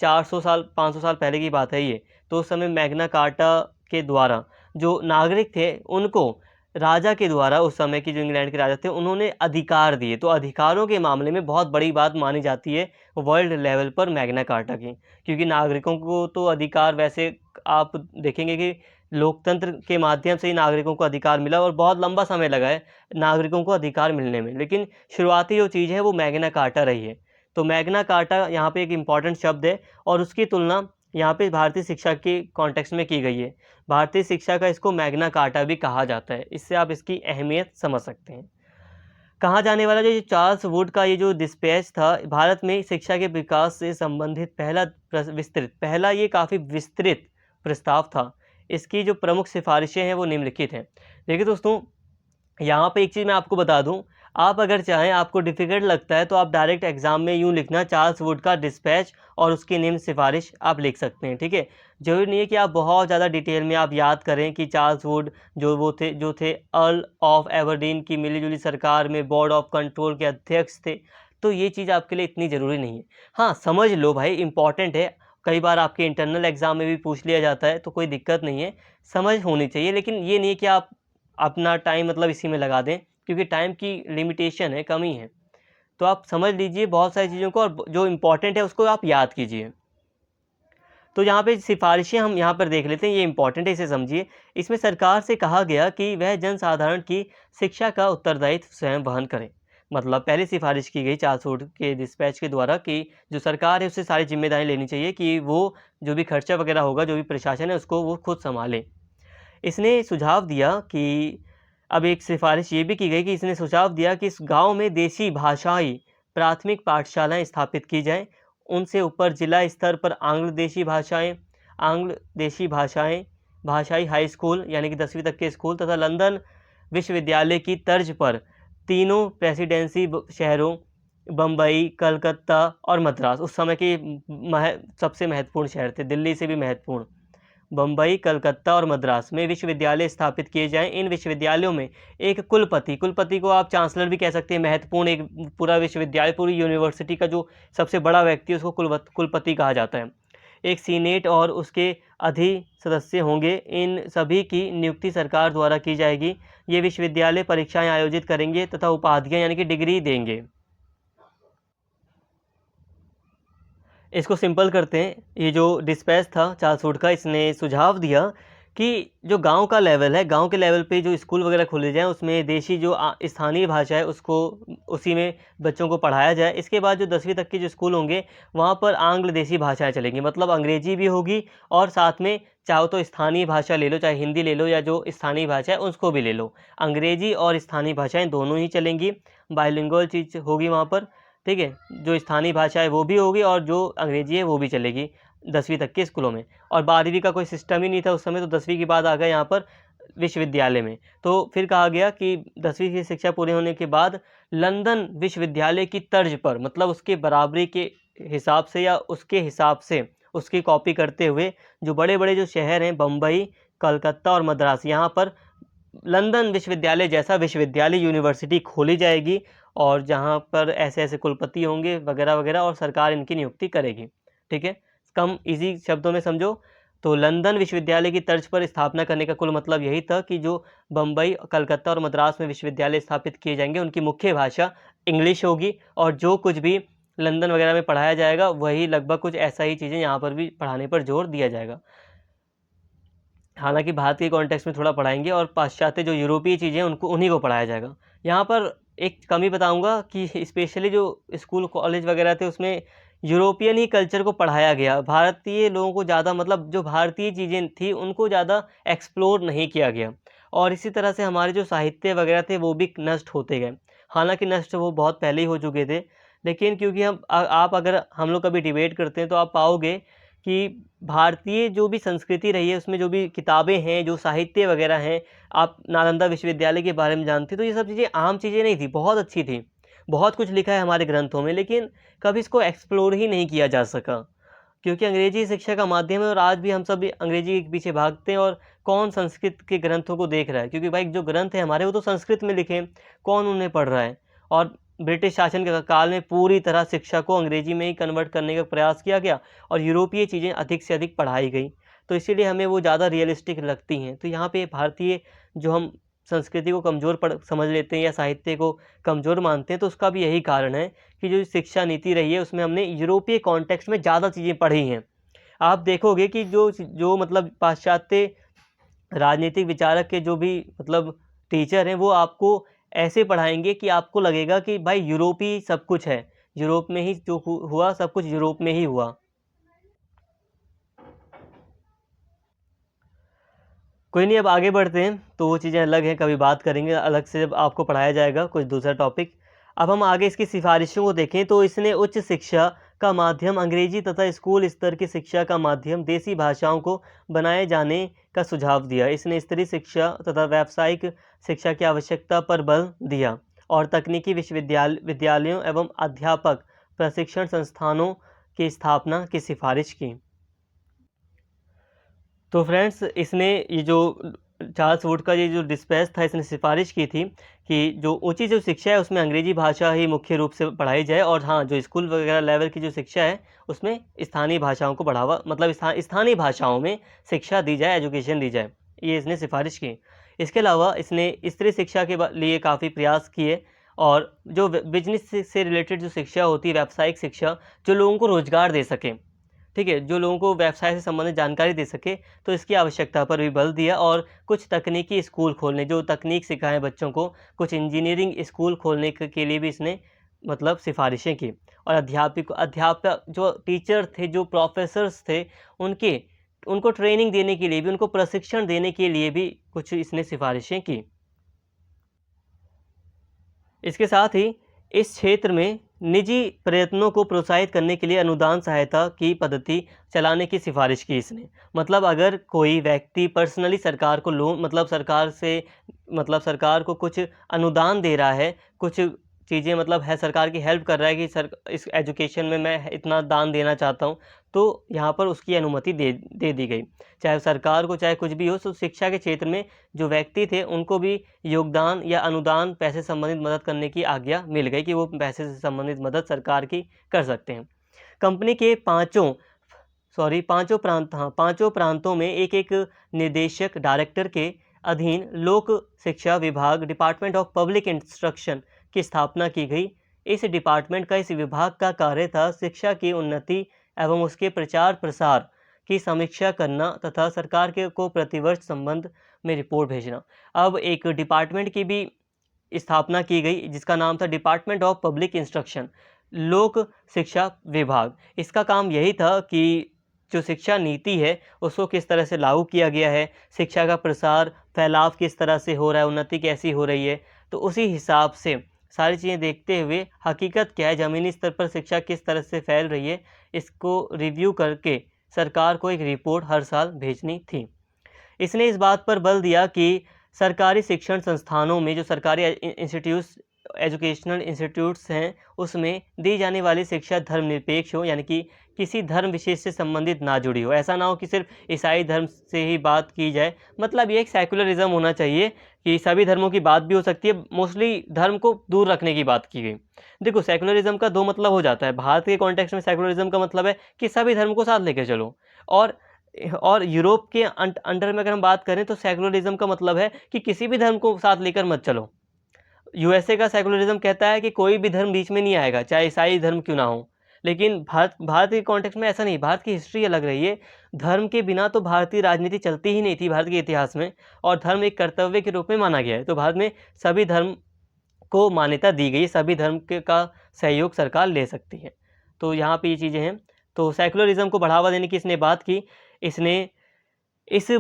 400 साल 500 साल पहले की बात है ये। तो उस समय मैग्ना कार्टा के द्वारा जो नागरिक थे उनको राजा के द्वारा, उस समय की जो इंग्लैंड के राजा थे, उन्होंने अधिकार दिए। तो अधिकारों के मामले में बहुत बड़ी बात मानी जाती है वर्ल्ड लेवल पर मैग्ना कार्टा की, क्योंकि नागरिकों को तो अधिकार, वैसे आप देखेंगे कि लोकतंत्र के माध्यम से ही नागरिकों को अधिकार मिला, और बहुत लंबा समय लगा है नागरिकों को अधिकार मिलने में, लेकिन शुरुआती जो चीज़ है वो मैग्ना कार्टा रही है। तो मैग्ना कार्टा यहाँ पे एक इम्पॉर्टेंट शब्द है, और उसकी तुलना यहाँ पे भारतीय शिक्षा के कॉन्टेक्स्ट में की गई है। भारतीय शिक्षा का इसको मैग्ना कार्टा भी कहा जाता है। इससे आप इसकी अहमियत समझ सकते हैं। कहा जाने वाला जो ये चार्ल्स वुड का ये जो डिस्पैच था, भारत में शिक्षा के विकास से संबंधित पहला ये काफ़ी विस्तृत प्रस्ताव था। इसकी जो प्रमुख सिफ़ारिशें हैं वो निम्नलिखित हैं। देखिए दोस्तों, यहाँ पे एक चीज़ मैं आपको बता दूँ, आप अगर चाहें, आपको डिफ़िकल्ट लगता है, तो आप डायरेक्ट एग्ज़ाम में यूँ लिखना, चार्ल्स वुड का डिस्पैच और उसकी निम्न सिफ़ारिश, आप लिख सकते हैं, ठीक है? ज़रूरी नहीं है कि आप बहुत ज़्यादा डिटेल में आप याद करें कि चार्ल्स वुड जो थे अर्ल ऑफ एबरडीन की मिली-जुली सरकार में बोर्ड ऑफ कंट्रोल के अध्यक्ष थे। तो ये चीज़ आपके लिए इतनी ज़रूरी नहीं है। हाँ, समझ लो भाई, इम्पॉर्टेंट है, कई बार आपके इंटरनल एग्ज़ाम में भी पूछ लिया जाता है, तो कोई दिक्कत नहीं है, समझ होनी चाहिए। लेकिन ये नहीं है कि आप अपना टाइम मतलब इसी में लगा दें, क्योंकि टाइम की लिमिटेशन है, कमी है। तो आप समझ लीजिए बहुत सारी चीज़ों को, और जो इम्पोर्टेंट है उसको आप याद कीजिए। तो यहाँ पे सिफ़ारिशें हम यहाँ पर देख लेते हैं, ये इम्पोर्टेंट है, इसे समझिए। इसमें सरकार से कहा गया कि वह जनसाधारण की शिक्षा का उत्तरदायित्व स्वयं वहन करे। मतलब पहली सिफ़ारिश की गई चार्ल्स वुड के डिस्पैच के द्वारा कि जो सरकार है उसे सारी ज़िम्मेदारी लेनी चाहिए कि वो जो भी खर्चा वगैरह होगा, जो भी प्रशासन है, उसको वो खुद सँभाले। इसने सुझाव दिया कि, अब एक सिफ़ारिश ये भी की गई कि इसने सुझाव दिया कि इस गाँव में देशी भाषाई प्राथमिक पाठशालाएँ स्थापित की जाएँ। उनसे ऊपर जिला स्तर पर आंग्ल देशी भाषाएँ, भाषाई हाई स्कूल यानी कि 10वीं तक के स्कूल, तथा लंदन विश्वविद्यालय की तर्ज पर तीनों प्रेसिडेंसी शहरों बम्बई, कलकत्ता और मद्रास, उस समय के सबसे महत्वपूर्ण शहर थे, दिल्ली से भी महत्वपूर्ण, बम्बई, कलकत्ता और मद्रास में विश्वविद्यालय स्थापित किए जाएँ। इन विश्वविद्यालयों में एक कुलपति को आप चांसलर भी कह सकते हैं, महत्वपूर्ण एक पूरा विश्वविद्यालय, पूरी यूनिवर्सिटी का जो सबसे बड़ा व्यक्ति है उसको कुलपति कहा जाता है। एक सीनेट और उसके अधि सदस्य होंगे। इन सभी की नियुक्ति सरकार द्वारा की जाएगी। ये विश्वविद्यालय परीक्षाएँ आयोजित करेंगे तथा उपाधियाँ यानी कि डिग्री देंगे। इसको सिंपल करते हैं, ये जो डिस्पैच था चार्ल्स वुड का, इसने सुझाव दिया कि जो गांव का लेवल है, गांव के लेवल पे जो स्कूल वगैरह खोले जाएँ उसमें देशी जो स्थानीय भाषा है उसको उसी में बच्चों को पढ़ाया जाए। इसके बाद जो 10वीं तक के जो स्कूल होंगे वहाँ पर आंग्ल देशी भाषाएँ चलेंगी, मतलब अंग्रेजी भी होगी और साथ में चाहो तो स्थानीय भाषा ले लो, चाहे हिंदी ले लो या जो स्थानीय भाषा है उसको भी ले लो। अंग्रेजी और स्थानीय भाषाएँ दोनों ही चलेंगी, बाइलिंगुअल चीज़ होगी वहाँ पर, ठीक है। जो स्थानीय भाषा है वो भी होगी और जो अंग्रेजी है वो भी चलेगी 10वीं तक के स्कूलों में। और 12वीं का कोई सिस्टम ही नहीं था उस समय, तो 10वीं के बाद आ गए यहाँ पर विश्वविद्यालय में। तो फिर कहा गया कि 10वीं की शिक्षा पूरी होने के बाद लंदन विश्वविद्यालय की तर्ज पर, मतलब उसके बराबरी के हिसाब से या उसके हिसाब से उसकी कॉपी करते हुए जो बड़े-बड़े जो शहर हैं बम्बई, कलकत्ता और मद्रास, यहाँ पर लंदन विश्वविद्यालय जैसा विश्वविद्यालय यूनिवर्सिटी खोली जाएगी और जहाँ पर ऐसे-ऐसे कुलपति होंगे वगैरह-वगैरह और सरकार इनकी नियुक्ति करेगी, ठीक है। कम ईज़ी शब्दों में समझो तो लंदन विश्वविद्यालय की तर्ज पर स्थापना करने का कुल मतलब यही था कि जो बम्बई, कलकत्ता और मद्रास में विश्वविद्यालय स्थापित किए जाएंगे उनकी मुख्य भाषा इंग्लिश होगी और जो कुछ भी लंदन वगैरह में पढ़ाया जाएगा वही लगभग कुछ ऐसा ही चीज़ें यहाँ पर भी पढ़ाने पर जोर दिया जाएगा। हालांकि भारत के कॉन्टेक्स्ट में थोड़ा पढ़ाएंगे और पाश्चात्य जो यूरोपीय चीज़ें उनको उन्हीं को पढ़ाया जाएगा। यहाँ पर एक कमी बताऊँगा कि स्पेशली जो स्कूल कॉलेज वगैरह थे उसमें यूरोपियन ही कल्चर को पढ़ाया गया। भारतीय लोगों को ज़्यादा, मतलब जो भारतीय चीज़ें थी उनको ज़्यादा एक्सप्लोर नहीं किया गया और इसी तरह से हमारे जो साहित्य वगैरह थे वो भी नष्ट होते गए। हालांकि नष्ट वो बहुत पहले ही हो चुके थे, लेकिन क्योंकि आप अगर हम लोग कभी डिबेट करते हैं तो आप पाओगे कि भारतीय जो भी संस्कृति रही है उसमें जो भी किताबें हैं, जो साहित्य वगैरह हैं, आप नालंदा विश्वविद्यालय के बारे में जानते हैं तो ये सब चीज़ें आम चीज़ें नहीं थी, बहुत अच्छी थी। बहुत कुछ लिखा है हमारे ग्रंथों में, लेकिन कभी इसको एक्सप्लोर ही नहीं किया जा सका क्योंकि अंग्रेजी शिक्षा का माध्यम है और आज भी हम सब अंग्रेजी के पीछे भागते हैं। और कौन संस्कृत के ग्रंथों को देख रहा है, क्योंकि भाई जो ग्रंथ है हमारे वो तो संस्कृत में लिखे हैं, कौन उन्हें पढ़ रहा है। और ब्रिटिश शासन के काल में पूरी तरह शिक्षा को अंग्रेजी में ही कन्वर्ट करने का प्रयास किया गया और यूरोपीय चीज़ें अधिक से अधिक पढ़ाई गई, तो इसीलिए हमें वो ज़्यादा रियलिस्टिक लगती हैं। तो यहाँ पे भारतीय जो हम संस्कृति को कमज़ोर समझ लेते हैं या साहित्य को कमज़ोर मानते हैं, तो उसका भी यही कारण है कि जो शिक्षा नीति रही है उसमें हमने यूरोपीय कॉन्टेक्स्ट में ज़्यादा चीज़ें पढ़ी हैं। आप देखोगे कि जो मतलब पाश्चात्य राजनीतिक विचारक के जो भी मतलब टीचर हैं वो आपको ऐसे पढ़ाएंगे कि आपको लगेगा कि भाई यूरोप ही सब कुछ है, यूरोप में ही जो हुआ सब कुछ यूरोप में ही हुआ। कोई नहीं, अब आगे बढ़ते हैं, तो वो चीज़ें अलग हैं, कभी बात करेंगे अलग से जब आपको पढ़ाया जाएगा कुछ दूसरा टॉपिक। अब हम आगे इसकी सिफारिशों को देखें तो इसने उच्च शिक्षा का माध्यम अंग्रेजी तथा स्कूल स्तर की शिक्षा का माध्यम देसी भाषाओं को बनाए जाने का सुझाव दिया। इसने स्त्री शिक्षा तथा व्यावसायिक शिक्षा की आवश्यकता पर बल दिया और तकनीकी विद्यालयों एवं अध्यापक प्रशिक्षण संस्थानों की स्थापना की सिफारिश की। तो फ्रेंड्स, इसने ये जो चार्ल्स वुड का ये जो डिस्पैच था इसने सिफारिश की थी कि जो ऊंची जो शिक्षा है उसमें अंग्रेजी भाषा ही मुख्य रूप से पढ़ाई जाए और हाँ, जो स्कूल वगैरह लेवल की जो शिक्षा है उसमें स्थानीय भाषाओं को बढ़ावा, मतलब स्थानीय भाषाओं में शिक्षा दी जाए, एजुकेशन दी जाए, ये इसने सिफारिश की। इसके अलावा इसने स्त्री शिक्षा के लिए काफ़ी प्रयास किए और जो बिजनेस से रिलेटेड जो शिक्षा होती है, व्यावसायिक शिक्षा, जो लोगों को रोजगार दे सके, ठीक है, जो लोगों को व्यवसाय से संबंधित जानकारी दे सके, तो इसकी आवश्यकता पर भी बल दिया और कुछ तकनीकी स्कूल खोलने, जो तकनीक सिखाएं बच्चों को, कुछ इंजीनियरिंग स्कूल खोलने के लिए भी इसने मतलब सिफारिशें की। और अध्यापक जो टीचर थे, जो प्रोफेसर्स थे, उनको ट्रेनिंग देने के लिए भी, उनको प्रशिक्षण देने के लिए भी कुछ इसने सिफारिशें की। इसके साथ ही इस क्षेत्र में निजी प्रयत्नों को प्रोत्साहित करने के लिए अनुदान सहायता की पद्धति चलाने की सिफारिश की इसने। मतलब अगर कोई व्यक्ति पर्सनली सरकार को लोन, मतलब सरकार को कुछ अनुदान दे रहा है, कुछ चीज़ें मतलब है, सरकार की हेल्प कर रहा है कि इस एजुकेशन में मैं इतना दान देना चाहता हूँ, तो यहाँ पर उसकी अनुमति दे दी गई। चाहे सरकार को चाहे कुछ भी हो, तो शिक्षा के क्षेत्र में जो व्यक्ति थे उनको भी योगदान या अनुदान, पैसे संबंधित मदद करने की आज्ञा मिल गई कि वो पैसे से संबंधित मदद सरकार की कर सकते हैं। कंपनी के पाँचों प्रांतों में एक एक निर्देशक डायरेक्टर के अधीन लोक शिक्षा विभाग, डिपार्टमेंट ऑफ पब्लिक इंस्ट्रक्शन की स्थापना की गई। इस डिपार्टमेंट का, इस विभाग का कार्य था शिक्षा की उन्नति एवं उसके प्रचार प्रसार की समीक्षा करना तथा सरकार के को प्रतिवर्ष संबंध में रिपोर्ट भेजना। अब एक डिपार्टमेंट की भी स्थापना की गई जिसका नाम था डिपार्टमेंट ऑफ पब्लिक इंस्ट्रक्शन, लोक शिक्षा विभाग। इसका काम यही था कि जो शिक्षा नीति है उसको किस तरह से लागू किया गया है, शिक्षा का प्रसार फैलाव किस तरह से हो रहा है, उन्नति कैसी हो रही है, तो उसी हिसाब से सारी चीज़ें देखते हुए हकीकत क्या है, ज़मीनी स्तर पर शिक्षा किस तरह से फैल रही है, इसको रिव्यू करके सरकार को एक रिपोर्ट हर साल भेजनी थी। इसने इस बात पर बल दिया कि सरकारी शिक्षण संस्थानों में जो सरकारी इंस्टीट्यूट्स एजुकेशनल इंस्टीट्यूट्स हैं उसमें दी जाने वाली शिक्षा धर्मनिरपेक्ष हो, यानी कि किसी धर्म विशेष से संबंधित ना जुड़ी हो। ऐसा ना हो कि सिर्फ ईसाई धर्म से ही बात की जाए, मतलब ये एक सेकुलरिज्म होना चाहिए कि सभी धर्मों की बात भी हो सकती है। मोस्टली धर्म को दूर रखने की बात की गई। देखो, सेकुलरिज्म का दो मतलब हो जाता है। भारत के कॉन्टेक्स्ट में सेकुलरिज्म का मतलब है कि सभी धर्म को साथ लेकर चलो, और यूरोप के अंडर में अगर हम बात करें तो सेकुलरिज्म का मतलब है कि किसी भी धर्म को साथ लेकर मत चलो। यूएसए का सेकुलरिज्म कहता है कि कोई भी धर्म बीच में नहीं आएगा, चाहे ईसाई धर्म क्यों ना हो। लेकिन भारत के कॉन्टेक्स्ट में ऐसा नहीं। भारत की हिस्ट्री अलग रही है। धर्म के बिना तो भारतीय राजनीति चलती ही नहीं थी भारत के इतिहास में, और धर्म एक कर्तव्य के रूप में माना गया है। तो भारत में सभी धर्म को मान्यता दी गई, सभी धर्म का सहयोग सरकार ले सकती है। तो यहाँ पे ये चीज़ें हैं। तो सेकुलरिज्म को बढ़ावा देने की इसने बात की। इसने इस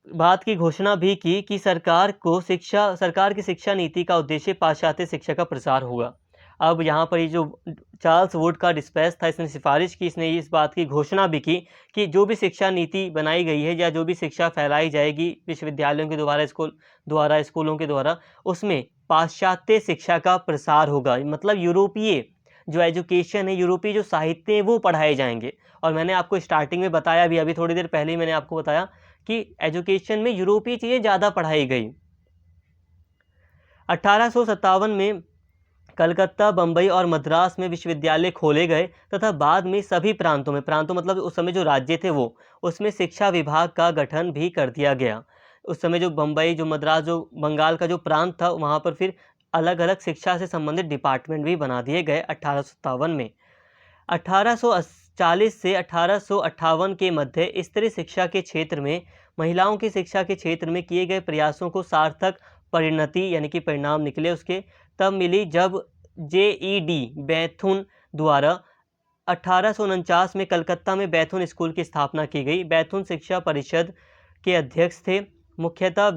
बात की घोषणा भी की कि सरकार की शिक्षा नीति का उद्देश्य पाश्चात्य शिक्षा का प्रसार होगा। अब यहाँ पर ये जो चार्ल्स वुड का डिस्पैच था, इसने सिफारिश की, इसने इस बात की घोषणा भी की कि जो भी शिक्षा नीति बनाई गई है या जो भी शिक्षा फैलाई जाएगी विश्वविद्यालयों के द्वारा स्कूलों के द्वारा, उसमें पाश्चात्य शिक्षा का प्रसार होगा। मतलब यूरोपीय जो एजुकेशन है, यूरोपीय जो साहित्य है वो पढ़ाए जाएंगे। और मैंने आपको स्टार्टिंग में बताया भी, अभी थोड़ी देर पहले ही मैंने आपको बताया कि एजुकेशन में यूरोपीय चीज़ें ज़्यादा पढ़ाई गई। 1857 में कलकत्ता, बम्बई और मद्रास में विश्वविद्यालय खोले गए तथा बाद में सभी प्रांतों मतलब उस समय जो राज्य थे वो, उसमें शिक्षा विभाग का गठन भी कर दिया गया। उस समय जो बम्बई, जो मद्रास, जो बंगाल का जो प्रांत था, वहाँ पर फिर अलग अलग शिक्षा से संबंधित डिपार्टमेंट भी बना दिए गए 1857 में। 1840 से 1858 के मध्य स्त्री शिक्षा के क्षेत्र में, महिलाओं की शिक्षा के क्षेत्र में किए गए प्रयासों को सार्थक परिणति यानी कि परिणाम निकले उसके तब मिली जब जेईडी बैथुन द्वारा 1849 में कलकत्ता में बैथुन स्कूल की स्थापना की गई। बैथुन शिक्षा परिषद के अध्यक्ष थे। मुख्यतः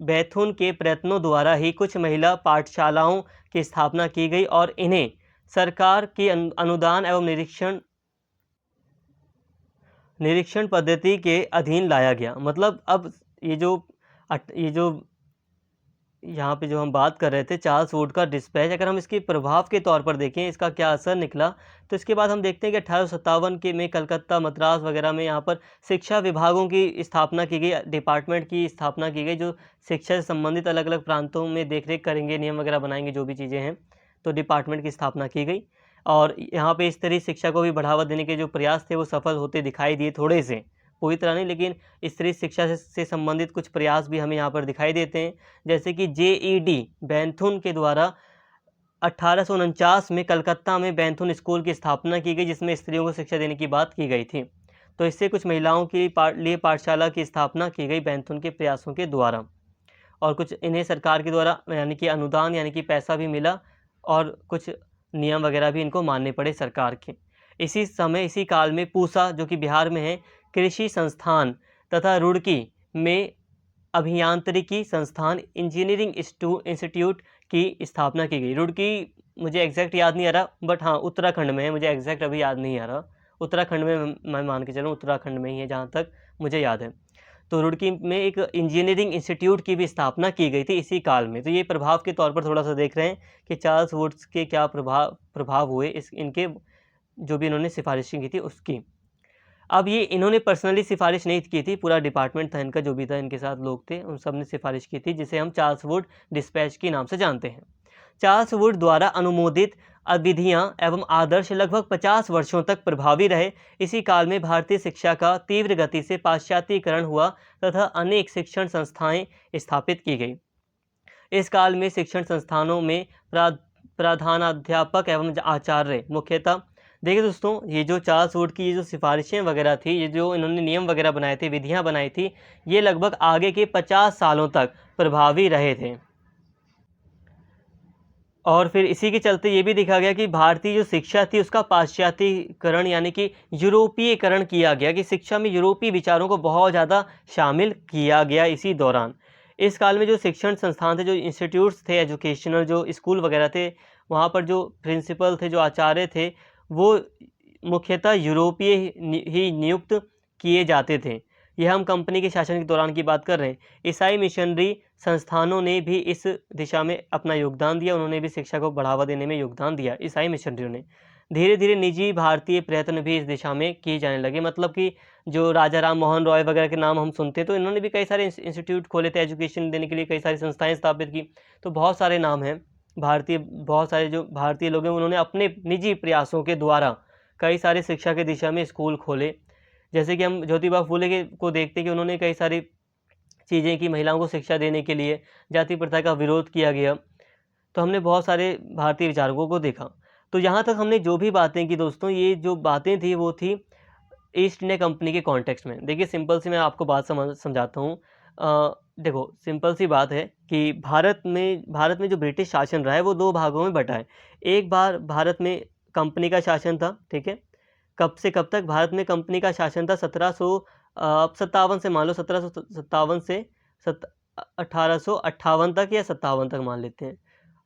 बैथुन के प्रयत्नों द्वारा ही कुछ महिला पाठशालाओं की स्थापना की गई और इन्हें सरकार की अनुदान एवं निरीक्षण पद्धति के अधीन लाया गया। मतलब अब ये जो यहाँ पे जो हम बात कर रहे थे चार्ल्स वुड का डिस्पैच, अगर हम इसके प्रभाव के तौर पर देखें, इसका क्या असर निकला, तो इसके बाद हम देखते हैं कि 1857 के में कलकत्ता, मद्रास वगैरह में यहाँ पर शिक्षा विभागों की स्थापना की गई, डिपार्टमेंट की स्थापना की गई जो शिक्षा से संबंधित अलग अलग प्रांतों में देखरेख करेंगे, नियम वगैरह बनाएंगे, जो भी चीज़ें हैं। तो डिपार्टमेंट की स्थापना की गई और यहाँ पर स्तरीय शिक्षा को भी बढ़ावा देने के जो प्रयास थे वो सफल होते दिखाई दिए, थोड़े से, पूरी तरह नहीं, लेकिन स्त्री शिक्षा से संबंधित कुछ प्रयास भी हमें यहाँ पर दिखाई देते हैं। जैसे कि जेईडी बैथुन के द्वारा 1849 में कलकत्ता में बैथुन स्कूल की स्थापना की गई जिसमें स्त्रियों को शिक्षा देने की बात की गई थी। तो इससे कुछ महिलाओं के लिए पाठशाला की स्थापना की गई बैथुन के प्रयासों के द्वारा, और कुछ इन्हें सरकार के द्वारा यानी कि अनुदान यानी कि पैसा भी मिला और कुछ नियम वगैरह भी इनको मानने पड़े सरकार के। इसी काल में पूसा, जो कि बिहार में है, कृषि संस्थान तथा रुड़की में अभियांत्रिकी संस्थान इंजीनियरिंग इंस्टीट्यूट की स्थापना की गई। रुड़की मुझे एग्जैक्ट याद नहीं आ रहा, बट हाँ उत्तराखंड में है, मुझे एग्जैक्ट अभी याद नहीं आ रहा। उत्तराखंड में मैं मान के चलूँ, उत्तराखंड में ही है जहाँ तक मुझे याद है। तो रुड़की में एक इंजीनियरिंग इंस्टीट्यूट की भी स्थापना की गई थी इसी काल में। तो ये प्रभाव के तौर पर थोड़ा सा देख रहे हैं कि चार्ल्स वुड्स के क्या प्रभाव हुए इनके जो भी इन्होंने सिफारिशें की थी उसकी। अब ये इन्होंने पर्सनली सिफारिश नहीं की थी, पूरा डिपार्टमेंट था इनका, जो भी था इनके साथ लोग थे, उन सब ने सिफारिश की थी, जिसे हम चार्ल्स वुड डिस्पैच के नाम से जानते हैं। चार्ल्स वुड द्वारा अनुमोदित विधियां एवं आदर्श लगभग 50 वर्षों तक प्रभावी रहे। इसी काल में भारतीय शिक्षा का तीव्र गति से पाश्चात्यकरण हुआ तथा अनेक शिक्षण संस्थाएं स्थापित की गई। इस काल में शिक्षण संस्थानों में प्रधानाध्यापक एवं आचार्य मुख्यतः देखिए दोस्तों, ये जो चार्ल्स वुड की ये जो सिफारिशें वगैरह थी, ये जो इन्होंने नियम वगैरह बनाए थे, विधियाँ बनाई थी, ये लगभग आगे के 50 सालों तक प्रभावी रहे थे। और फिर इसी के चलते ये भी देखा गया कि भारतीय जो शिक्षा थी उसका पाश्चात्यकरण यानी कि यूरोपीयकरण किया गया, कि शिक्षा में यूरोपीय विचारों को बहुत ज़्यादा शामिल किया गया इसी दौरान। इस काल में जो शिक्षण संस्थान थे, जो इंस्टीट्यूट्स थे, एजुकेशनल जो स्कूल वगैरह थे, वहाँ पर जो प्रिंसिपल थे, जो आचार्य थे, वो मुख्यतः यूरोपीय ही नियुक्त किए जाते थे। यह हम कंपनी के शासन के दौरान की बात कर रहे हैं। ईसाई मिशनरी संस्थानों ने भी इस दिशा में अपना योगदान दिया, उन्होंने भी शिक्षा को बढ़ावा देने में योगदान दिया, ईसाई मिशनरियों ने। धीरे-धीरे निजी भारतीय प्रयत्न भी इस दिशा में किए जाने लगे, मतलब कि जो राजा राम मोहन रॉय वगैरह के नाम हम सुनते हैं, तो इन्होंने भी कई सारे इंस्टीट्यूट खोले थे एजुकेशन देने के लिए, कई सारी संस्थाएँ स्थापित की। तो बहुत सारे नाम हैं बहुत सारे जो भारतीय लोग हैं, उन्होंने अपने निजी प्रयासों के द्वारा कई सारे शिक्षा की दिशा में स्कूल खोले। जैसे कि हम ज्योतिबा फुले के को देखते हैं कि उन्होंने कई सारी चीज़ें की महिलाओं को शिक्षा देने के लिए, जाति प्रथा का विरोध किया गया। तो हमने बहुत सारे भारतीय विचारकों को देखा। तो यहाँ तक हमने जो भी बातें की दोस्तों, ये जो बातें थी वो थी ईस्ट इंडिया कंपनी के कॉन्टेक्स्ट में। देखिए सिंपल सी मैं आपको बात समझाता हूँ। देखो सिंपल सी बात है कि भारत में जो ब्रिटिश शासन रहा है वो 2 भागों में बँटा है। एक बार भारत में कंपनी का शासन था, ठीक है? कब से कब तक भारत में कंपनी का शासन था? 1757 से मान लो, 1757 से 1858 तक या 57 तक मान लेते हैं।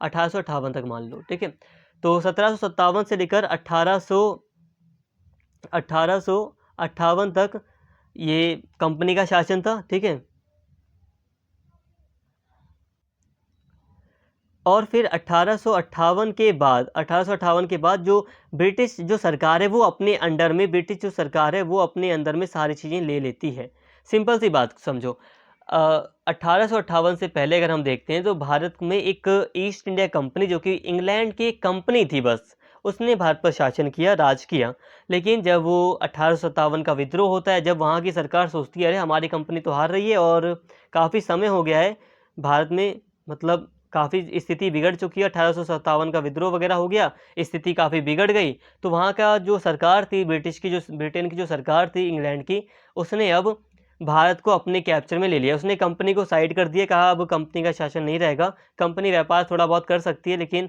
1858 तक मान लो, ठीक है? तो 1757 से लेकर 1858 तक ये कंपनी का शासन था, ठीक है? और फिर 1858 के बाद जो ब्रिटिश जो सरकार है वो अपने अंडर में ब्रिटिश जो सरकार है वो अपने अंदर में सारी चीज़ें ले लेती है। सिंपल सी बात समझो। 1858 से पहले अगर हम देखते हैं तो भारत में एक ईस्ट इंडिया कंपनी, जो कि इंग्लैंड की एक कंपनी थी बस, उसने भारत पर शासन किया, राज किया। लेकिन जब वो 1857 का विद्रोह होता है, जब वहाँ की सरकार सोचती है अरे हमारी कंपनी तो हार रही है और काफ़ी समय हो गया है भारत में, मतलब काफ़ी स्थिति बिगड़ चुकी है, 1857 का विद्रोह वगैरह हो गया, स्थिति काफ़ी बिगड़ गई। तो वहाँ का जो सरकार थी ब्रिटेन की जो सरकार थी इंग्लैंड की, उसने अब भारत को अपने कैप्चर में ले लिया। उसने कंपनी को साइड कर दिया, कहा अब कंपनी का शासन नहीं रहेगा, कंपनी व्यापार थोड़ा बहुत कर सकती है लेकिन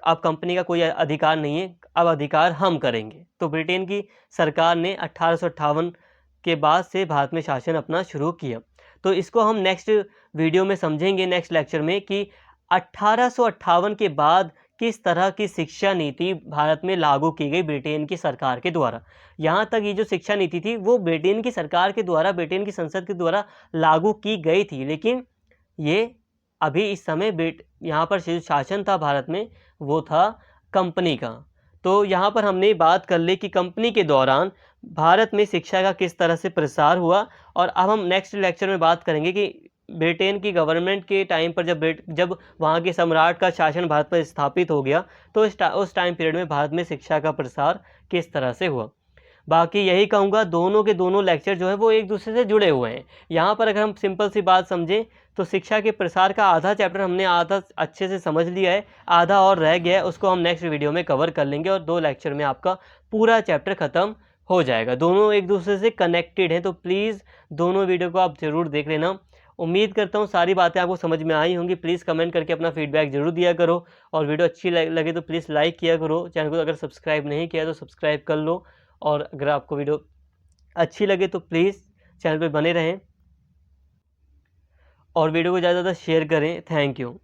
अब कंपनी का कोई अधिकार नहीं है, अब अधिकार हम करेंगे। तो ब्रिटेन की सरकार ने 1858 के बाद से भारत में शासन अपना शुरू किया। तो इसको हम नेक्स्ट वीडियो में समझेंगे, नेक्स्ट लेक्चर में, कि 1858 के बाद किस तरह की शिक्षा नीति भारत में लागू की गई ब्रिटेन की सरकार के द्वारा। यहाँ तक ये जो शिक्षा नीति थी वो ब्रिटेन की सरकार के द्वारा, ब्रिटेन की संसद के द्वारा लागू की गई थी, लेकिन ये अभी इस समय यहाँ पर जो शासन था भारत में वो था कंपनी का। तो यहाँ पर हमने बात कर ली कि कंपनी के दौरान भारत में शिक्षा का किस तरह से प्रसार हुआ। और अब हम नेक्स्ट लेक्चर में बात करेंगे कि ब्रिटेन की गवर्नमेंट के टाइम पर जब वहाँ के सम्राट का शासन भारत पर स्थापित हो गया, तो उस टाइम पीरियड में भारत में शिक्षा का प्रसार किस तरह से हुआ। बाकी यही कहूँगा, दोनों के दोनों लेक्चर जो है वो एक दूसरे से जुड़े हुए हैं। यहाँ पर अगर हम सिंपल सी बात समझें तो शिक्षा के प्रसार का आधा चैप्टर हमने आधा अच्छे से समझ लिया है, आधा और रह गया है, उसको हम नेक्स्ट वीडियो में कवर कर लेंगे और 2 लेक्चर में आपका पूरा चैप्टर ख़त्म हो जाएगा। दोनों एक दूसरे से कनेक्टेड हैं, तो प्लीज़ दोनों वीडियो को आप ज़रूर देख लेना। उम्मीद करता हूँ सारी बातें आपको समझ में आई होंगी। प्लीज़ कमेंट करके अपना फीडबैक ज़रूर दिया करो, और वीडियो अच्छी लगे तो प्लीज़ लाइक किया करो। चैनल को अगर सब्सक्राइब नहीं किया तो सब्सक्राइब कर लो, और अगर आपको वीडियो अच्छी लगे तो प्लीज़ चैनल पे बने रहें और वीडियो को ज़्यादा से ज़्यादा शेयर करें। Thank you.